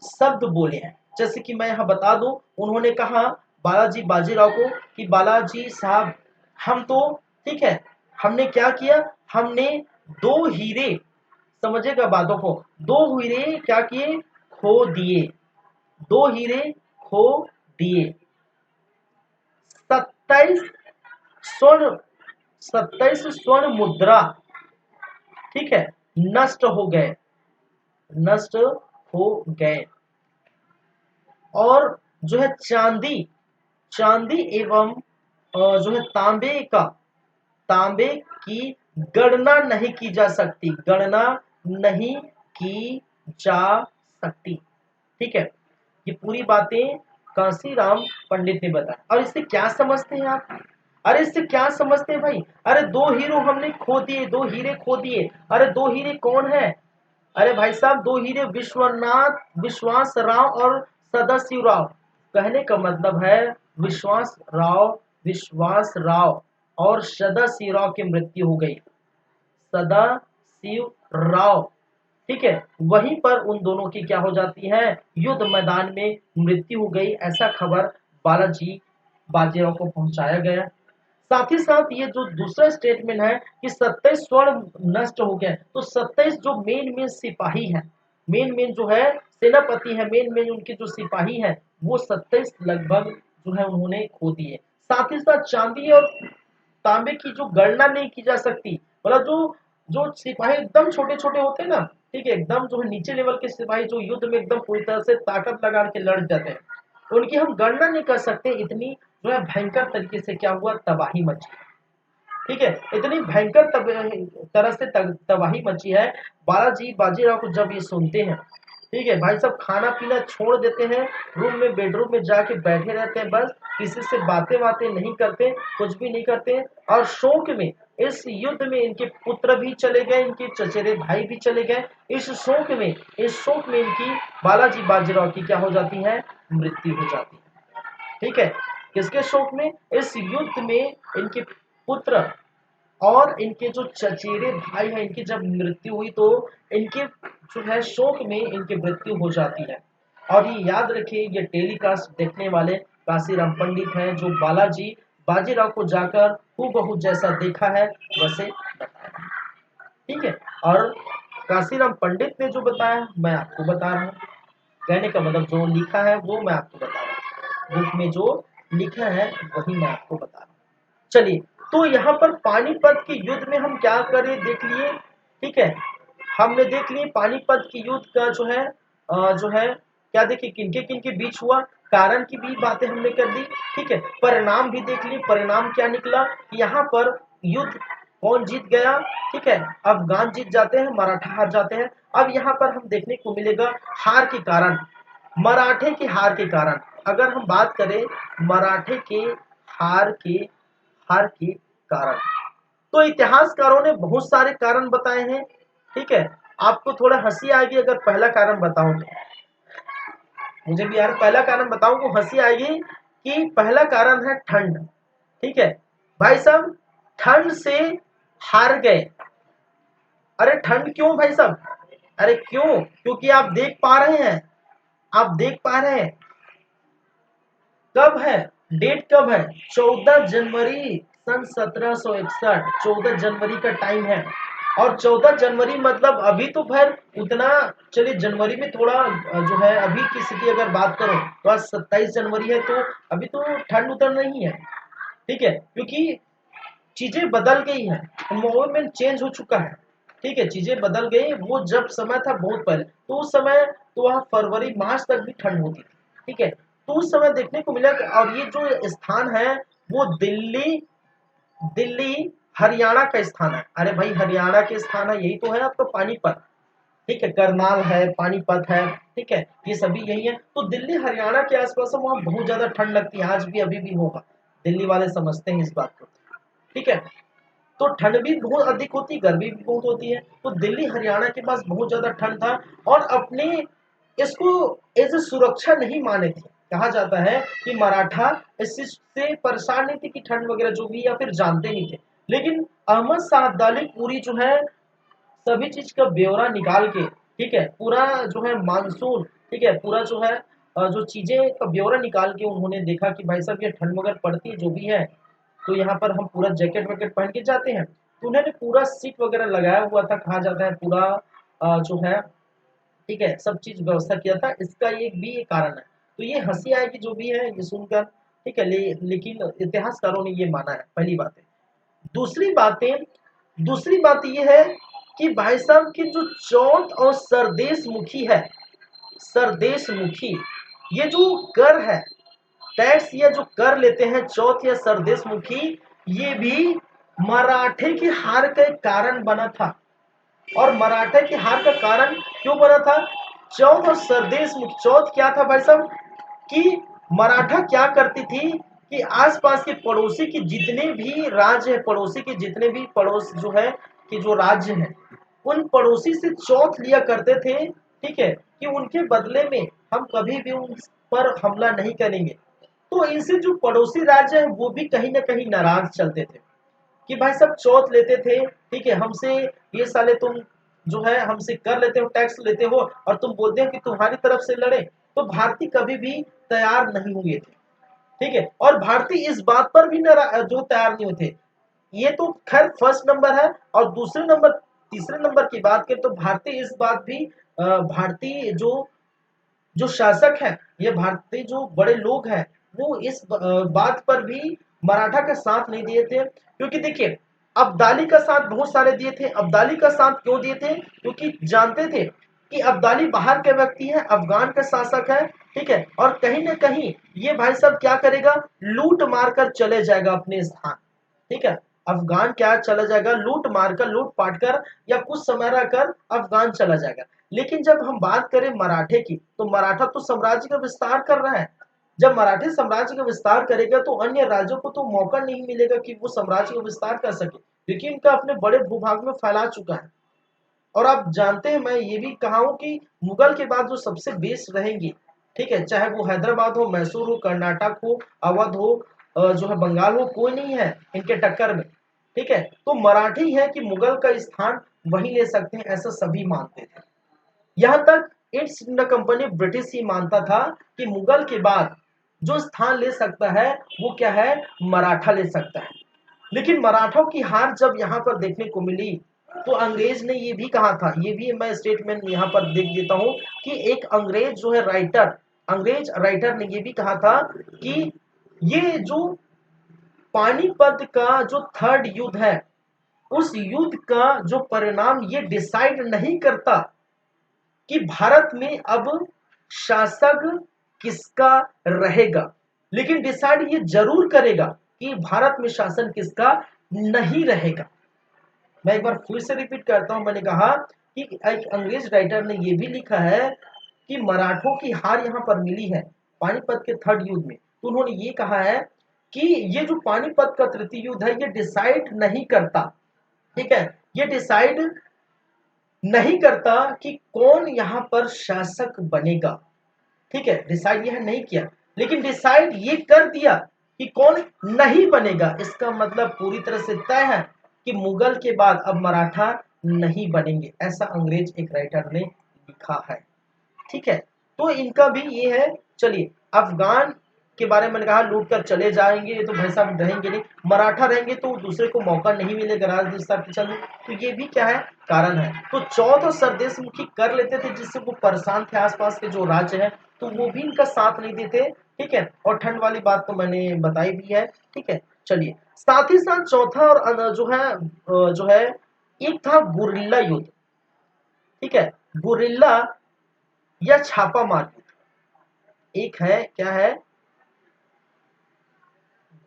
शब्द बोले हैं, जैसे कि मैं यहाँ बता दूं, उन्होंने कहा बालाजी बाजीराव को कि बालाजी साहब हम तो, ठीक है, हमने क्या किया, हमने दो हीरे, समझेगा बातों को, दो हीरे क्या किए, खो दिए, दो हीरे खो दिए, 27 स्वर्ण, 27 स्वर्ण मुद्रा, ठीक है, नष्ट हो गए, नष्ट हो गए। और जो है चांदी, चांदी एवं जो है तांबे का, तांबे की गणना नहीं की जा सकती, गणना नहीं की जा सकती, ठीक है। ये पूरी बातें कांसीराम पंडित ने बताया। और इससे क्या समझते हैं आप, अरे इससे क्या समझते हैं भाई, अरे दो हीरो हमने खो दिए, दो हीरे खो दिए, अरे दो हीरे कौन है, अरे भाई साहब दो हीरे विश्वनाथ, विश्वास राव और सदाशिव राव। कहने का मतलब है विश्वास राव, विश्वास राव और सदाशिव राव की मृत्यु हो गई, सदाशिव राव, ठीक है। वहीं पर उन दोनों की क्या हो जाती है, युद्ध मैदान में मृत्यु हो गई, ऐसा खबर बालाजी बाजीराव को पहुंचाया गया। साथ ही साथ ये जो दूसरा स्टेटमेंट है कि 27 स्वर्ण नष्ट हो गए, तो 27 जो मेन मेन सिपाही है, मेन मेन जो है सेनापति है, मेन मेन उनके जो सिपाही है, वो 27 लगभग जो है उन्होंने खो दिए। साथ ही साथ चांदी और तांबे की जो गणना नहीं की जा सकती, मतलब जो जो सिपाही एकदम छोटे छोटे होते हैं ना, ठीक है, एकदम जो है नीचे लेवल के सिपाही जो युद्ध में एकदम पूरी तरह से ताकत लगा के लड़ जाते हैं, उनकी हम गणना नहीं कर सकते, इतनी जो है भयंकर तरीके से क्या हुआ, तबाही मची, ठीक है, इतनी भयंकर तरह से तबाही मची है। बालाजी बाजीराव को जब ये सुनते हैं, ठीक है भाई साहब, खाना पीना छोड़ देते हैं, रूम में बेडरूम में जाके बैठे रहते हैं, बस किसी से बातें बातें नहीं करते, कुछ भी नहीं करते। और शोक में, इस युद्ध में इनके पुत्र भी चले गए, इनके चचेरे भाई भी चले गए, इस शोक में, इस शोक में इनकी, बालाजी बाजीराव की क्या हो जाती है, मृत्यु हो जाती है, ठीक है। किसके शोक में, इस युद्ध में इनके पुत्र और इनके जो चचेरे भाई हैं, इनकी जब मृत्यु हुई तो इनके जो है शोक में इनकी मृत्यु हो जाती है। और ये याद रखिए, ये टेलीकास्ट देखने वाले काशीराम पंडित हैं, जो बालाजी बाजीराव को जाकर हूबहू जैसा देखा है वैसे बताया, ठीक है। और काशीराम पंडित ने जो बताया मैं आपको बता रहा हूँ, कहने का मतलब जो लिखा है वो मैं आपको बता रहा हूँ, बुक में जो लिखा है वही मैं आपको बता रहा हूँ। चलिए, तो यहाँ पर पानीपत के युद्ध में हम क्या करें देख लिए, ठीक है, हमने देख लिए पानीपत के युद्ध का जो है जो है क्या देखिए, किनके किनके बीच हुआ, कारण की भी बातें हमने कर दी, ठीक है। परिणाम भी देख लिए, परिणाम क्या निकला, यहाँ पर युद्ध कौन जीत गया, ठीक है, अफगान जीत जाते हैं, मराठा हार जाते हैं। अब यहाँ पर हम देखने को मिलेगा हार के कारण, मराठे की हार के कारण, अगर हम बात करें मराठे के हार के, हार के कारण, तो इतिहासकारों ने बहुत सारे कारण बताए हैं, ठीक है। आपको थोड़ा हंसी आएगी अगर पहला कारण बताऊं तो, मुझे भी यार पहला कारण बताऊं तो हंसी आएगी, कि पहला कारण है ठंड, ठीक है। भाई साहब ठंड से हार गए, अरे ठंड क्यों भाई साहब, अरे क्यों, क्योंकि आप देख पा रहे हैं, आप देख पा रहे हैं कब है, डेट कब है, 14 जनवरी सन 1761, 14 जनवरी का टाइम है। और 14 जनवरी मतलब अभी तो फिर उतना, चलिए जनवरी में थोड़ा जो है अभी की स्थिति अगर बात करो तो आज 27 जनवरी है, तो अभी तो ठंड उतर नहीं है, ठीक है, क्योंकि चीजें बदल गई हैं, एनवायरमेंट चेंज हो चुका है, ठीक है, चीजें बदल गई। वो जब समय था बहुत पहले, तो उस समय तो वहाँ फरवरी मार्च तक भी ठंड होती थी, ठीक है। तो उस समय देखने को मिला और ये जो स्थान है वो दिल्ली, दिल्ली हरियाणा का स्थान है। अरे भाई हरियाणा के स्थान है, यही तो है आपका पानीपत। ठीक है, करनाल है, पानीपत है, ठीक है, ये सभी यही है। तो दिल्ली हरियाणा के आसपास है, वहां बहुत ज्यादा ठंड लगती है, आज भी अभी भी होगा। दिल्ली वाले समझते हैं इस बात को। ठीक है, तो ठंड भी बहुत अधिक होती है, गर्मी भी बहुत होती है। तो दिल्ली हरियाणा के पास बहुत ज्यादा ठंड था, और अपने इसको एज ए सुरक्षा नहीं माने थे। कहा जाता है कि मराठा इस चीज से परेशान नहीं थे कि ठंड वगैरह जो भी, या फिर जानते नहीं थे। लेकिन अहमद शाह अब्दाली पूरी जो है सभी चीज का ब्यौरा निकाल के, ठीक है, पूरा जो है मानसून, ठीक है, पूरा जो है जो चीजें का ब्यौरा निकाल के उन्होंने देखा कि भाई साहब ये ठंड वगैरह पड़ती है जो भी है, तो यहाँ पर हम पूरा जैकेट वैकेट पहन के जाते हैं। तो उन्होंने पूरा सीट वगैरह लगाया हुआ था, कहा जाता है पूरा जो है, ठीक है, सब चीज व्यवस्था किया था। इसका एक भी एक कारण है। तो ये हंसी आएगी जो भी है ये सुनकर, ठीक है, लेकिन इतिहासकारों ने ये माना है, पहली बात है। दूसरी बात ये है कि भाई साहब की जो चौथ और सरदेश मुखी है, सरदेश मुखी, ये जो कर है, टैक्स या जो कर लेते हैं चौथ या सरदेश मुखी, ये भी मराठे की हार का एक कारण बना था। और मराठा की हार का कारण क्यों बना था? चौथ और सरदेश मुखी। चौथ क्या था भाई साहब कि मराठा क्या करती थी कि आसपास के पड़ोसी के जितने भी राज्य है, पड़ोसी के जितने भी पड़ोस जो है कि जो राज्य है, उन पड़ोसी से चौथ लिया करते थे, ठीक है, कि उनके बदले में हम कभी भी उन पर हमला नहीं करेंगे। तो इनसे जो पड़ोसी राज्य है वो भी कहीं ना कहीं नाराज चलते थे कि भाई सब चौथ लेते थे, ठीक है, हमसे ये साले तुम जो है हमसे कर लेते हो, टैक्स लेते हो, और तुम बोलते हो कि तुम्हारी तरफ से लड़े। तो भारतीय कभी भी तैयार नहीं हुए थे, ठीक है, और भारतीय इस बात पर भी जो तैयार नहीं हुए थे। ये तो खैर फर्स्ट नंबर है। और दूसरे नंबर, तीसरे नंबर की बात करें तो भारतीय इस बात भी भारतीय जो जो शासक है, ये भारतीय जो बड़े लोग हैं, वो इस बात पर भी मराठा का साथ नहीं दिए थे। क्योंकि देखिए, अब्दाली का साथ बहुत सारे दिए थे। अब्दाली का साथ क्यों दिए थे? क्योंकि जानते थे कि अब्दाली बाहर के व्यक्ति है, अफगान का शासक है, ठीक है, और कहीं ना कहीं ये भाई साहब क्या करेगा, लूट मार कर चले जाएगा अपने स्थान, ठीक है, अफगान क्या चला जाएगा, लूट मारकर, लूट पाट कर, या कुछ समय रहकर अफगान चला जाएगा। लेकिन जब हम बात करें मराठे की, तो मराठा तो साम्राज्य का विस्तार कर रहा है। जब मराठे साम्राज्य का विस्तार करेगा तो अन्य राज्यों को तो मौका नहीं मिलेगा कि वो साम्राज्य का विस्तार कर सके, क्योंकि इनका अपने बड़े भूभाग में फैला चुका है। और आप जानते हैं, मैं ये भी कहा हूं कि मुगल के बाद जो सबसे बेस्ट रहेंगी, ठीक है, चाहे वो हैदराबाद हो, मैसूर हो, कर्नाटक हो, अवध हो, जो है बंगाल हो, कोई नहीं है इनके टक्कर में, ठीक है। तो मराठी है कि मुगल का स्थान वही ले सकते हैं, ऐसा सभी मानते थे। यहां तक ईस्ट इंडिया कंपनी ब्रिटिश ही मानता था कि मुगल के बाद जो स्थान ले सकता है वो क्या है, मराठा ले सकता है। लेकिन मराठों की हार जब यहाँ पर देखने को मिली, तो अंग्रेज ने ये भी कहा था, ये भी मैं स्टेटमेंट यहाँ पर देख देता हूँ कि एक अंग्रेज जो है राइटर, अंग्रेज राइटर ने ये भी कहा था कि ये जो पानीपत का जो थर्ड युद्ध है, उस युद्ध का जो परिणाम ये डिसाइड नहीं करता कि भारत में अब शासक किसका रहेगा, लेकिन डिसाइड ये जरूर करेगा कि भारत में शासन किसका नहीं रहेगा। मैं एक बार फिर से रिपीट करता हूं, मैंने कहा कि एक अंग्रेज राइटर ने यह भी लिखा है कि मराठों की हार यहां पर मिली है पानीपत के थर्ड युद्ध में। तो उन्होंने ये कहा है कि ये जो पानीपत का तृतीय युद्ध है ये डिसाइड नहीं करता, ठीक है, ये डिसाइड नहीं करता कि कौन यहां पर शासक बनेगा, ठीक है, डिसाइड यह नहीं किया, लेकिन डिसाइड ये कर दिया कि कौन नहीं बनेगा। इसका मतलब पूरी तरह से तय है कि मुगल के बाद अब मराठा नहीं बनेंगे, ऐसा अंग्रेज एक राइटर ने लिखा है, ठीक है। तो इनका भी ये है। चलिए, अफगान के बारे में कहा लूट कर चले जाएंगे, ये तो भाई साहब रहेंगे नहीं, मराठा रहेंगे तो दूसरे को मौका नहीं मिलेगा राज्य विस्तार के चलने। तो ये भी क्या है, कारण है। तो चौथ और सरदेश मुखी कर लेते थे जिससे वो परेशान थे, आसपास के जो राज्य है, तो वो भी इनका साथ नहीं देते, ठीक है। और ठंड वाली बात तो मैंने बताई भी है, ठीक है। चलिए, साथ ही साथ चौथा और जो है एक था गुरिल्ला युद्ध, ठीक है, गुरिल्ला या छापा मार युद्ध। एक है क्या है,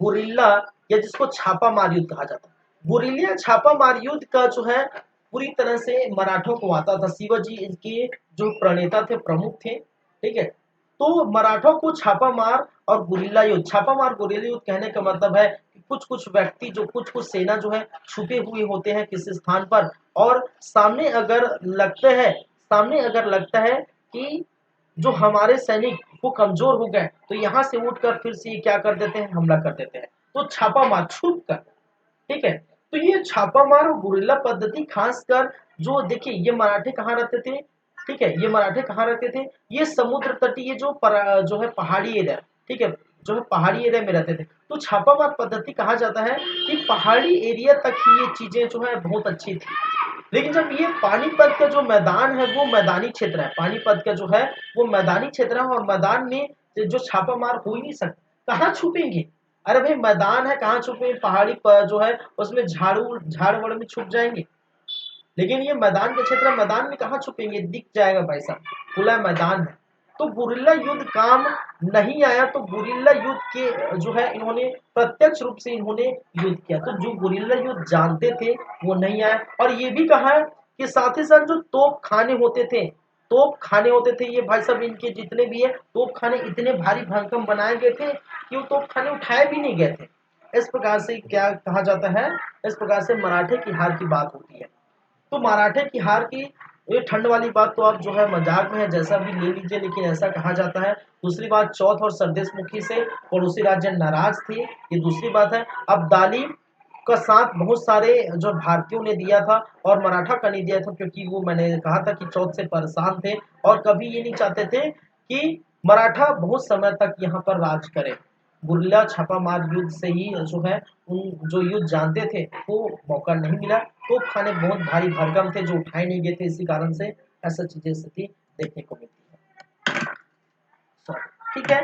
गुरिल्ला या जिसको छापामार युद्ध कहा जाता है। गुरिल्ला छापामार युद्ध का जो है पूरी तरह से मराठों को आता था। शिवाजी इनके जो प्रणेता थे, प्रमुख थे, ठीक है। तो मराठों को छापामार और गुरिल्ला युद्ध, छापामार गुरिल्ला युद्ध कहने का मतलब है कि कुछ कुछ व्यक्ति जो कुछ कुछ सेना जो है छुपे हुए होते हैं किसी स्थान पर, और सामने अगर लगता है कि जो हमारे सैनिक वो कमजोर हो गए, तो यहाँ से उठकर फिर से ये क्या कर देते हैं, हमला कर देते हैं। तो छापामार छुप कर, ठीक है। तो ये छापामार और गुरिल्ला पद्धति खासकर जो देखिए ये मराठे कहाँ रहते थे, ठीक है, ये मराठे कहाँ रहते थे, ये समुद्र तटीय जो है पहाड़ी एरिया, ठीक है, जो है पहाड़ी एरिया में रहते थे। तो छापामार पद्धति कहा जाता है कि पहाड़ी एरिया तक ही ये चीजें जो है बहुत अच्छी थी। लेकिन जब ये पानीपत का जो मैदान है वो मैदानी क्षेत्र है, पानीपत का जो है वो मैदानी क्षेत्र है, और मैदान में जो छापामार हो ही नहीं सकता, कहाँ छुपेंगे, अरे भाई मैदान है, कहाँ छुपे, पहाड़ी पर जो है उसमें झाड़ वड़ में छुप जाएंगे। लेकिन ये मैदान के क्षेत्र है, मैदान में कहाँ छुपेंगे, दिख जाएगा भाई साहब, खुला मैदान है। तो गुरिल्ला युद्ध काम नहीं आया। तो गुरिल्ला युद्ध के जो है इन्होंने प्रत्यक्ष रूप से इन्होंने युद्ध किया, तो जो गुरिल्ला युद्ध जानते थे वो नहीं आया। और ये भी कहा है कि साथ ही साथ जो तोप खाने होते थे, ये भाई साहब इनके जितने भी है तोप खाने इतने भारी भरकम बनाए गए थे कि वो तोप खाने उठाए भी नहीं गए थे। इस प्रकार से क्या कहा जाता है, इस प्रकार से मराठे की हार की बात होती है। तो मराठे की हार की ये ठंड वाली बात तो आप जो है मजाक में है जैसा भी ले लीजिए, लेकिन ऐसा कहा जाता है। दूसरी बात, चौथ और सरदेश मुखी से पड़ोसी राज्य नाराज थे, ये दूसरी बात है। अब्दाली का साथ बहुत सारे जो भारतीयों ने दिया था और मराठा का नहीं दिया था, क्योंकि वो मैंने कहा था कि चौथ से परेशान थे और कभी ये नहीं चाहते थे कि मराठा बहुत समय तक यहाँ पर राज करे। गुरिल्ला छापामार युद्ध से ही जो है उन जो युद्ध जानते थे वो मौका नहीं मिला। तोप खाने बहुत भारी भरकम थे जो उठाए नहीं गए थे, इसी कारण से ऐसा चीजें स्थिति देखने को मिलती है। ठीक है,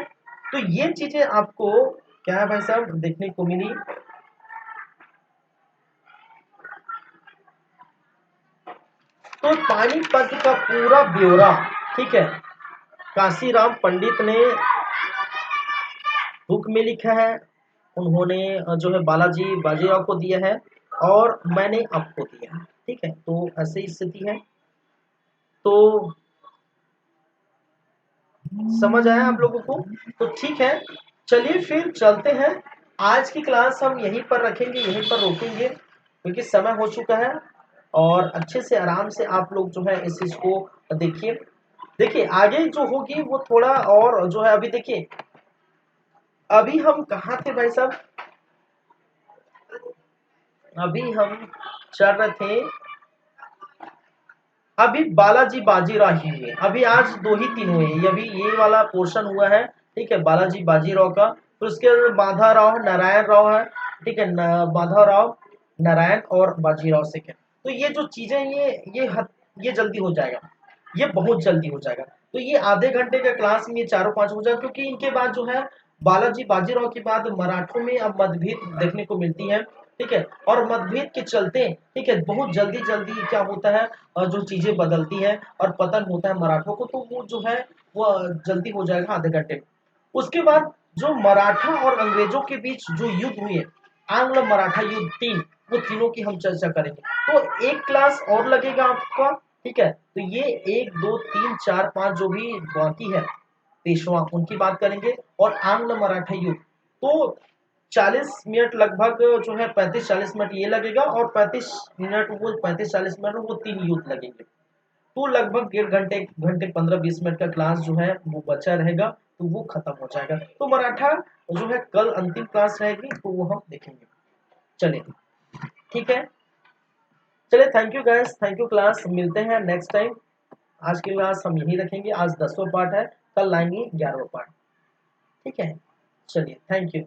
तो ये चीजें आपको क्या है भाई साहब देखने को मिली। तो पानीपत का पूरा ब्यौरा, ठीक है, काशीराम पंडित ने बुक में लिखा है, उन्होंने जो है बालाजी बाजीराव को दिया है और मैंने आपको दिया है, ठीक है। तो ऐसी स्थिति है, तो समझ आया आप लोगों को। तो ठीक है, चलिए फिर चलते हैं। आज की क्लास हम यहीं पर रखेंगे, यहीं पर रोकेंगे, क्योंकि समय हो चुका है। और अच्छे से आराम से आप लोग जो है इस चीज को देखिए। देखिए आगे जो होगी वो थोड़ा और जो है, अभी देखिए अभी हम कहाँ थे भाई साहब, अभी हम चल रहे थे, अभी बालाजी बाजीराव ही हुए, अभी आज 2 ही 3 हुए, अभी ये वाला पोर्शन हुआ है, ठीक है, बालाजी बाजीराव का। फिर उसके बाद माधवराव नारायण राव है, ठीक है, माधवराव नारायण और बाजीराव सेकंड। तो ये जो चीजें ये जल्दी हो जाएगा, ये बहुत जल्दी हो जाएगा। तो ये आधे घंटे का क्लास में ये चारों पांच हो जाएगा, क्योंकि इनके बाद जो है बालाजी बाजीराव के बाद मराठों में अब मतभेद देखने को मिलती है, ठीक है। और मतभेद के चलते, ठीक है, बहुत जल्दी जल्दी क्या होता है, जो चीजें बदलती है और पतन होता है मराठों को, तो वो जो है वो जल्दी हो जाएगा आधे घंटे में। उसके बाद जो मराठा और अंग्रेजों के बीच जो युद्ध हुए, आंग्ल मराठा युद्ध 3, वो तीनों की हम चर्चा करेंगे। तो एक क्लास और लगेगा आपका, ठीक है। तो ये 1 2 3 4 5 जो भी बाकी है पेशवा, उनकी बात करेंगे। और आंग्ल मराठा युद्ध तो 40 मिनट लगभग जो है, 35-40 मिनट ये लगेगा, और 35 मिनट वो 35-40 मिनट वो 3 युद्ध लगेंगे। तो लगभग 1.5 घंटे, 15-20 मिनट का क्लास जो है वो बचा रहेगा, तो वो खत्म हो जाएगा। तो मराठा जो है कल अंतिम क्लास रहेगी, तो वो हम देखेंगे। चलिए ठीक है, चलिए, thank you guys, thank you class, मिलते हैं नेक्स्ट टाइम। आज की क्लास हम यही रखेंगे, आज 10वां पार्ट है, कल लाएंगे 11वां पार्ट, ठीक है। चलिए, थैंक यू।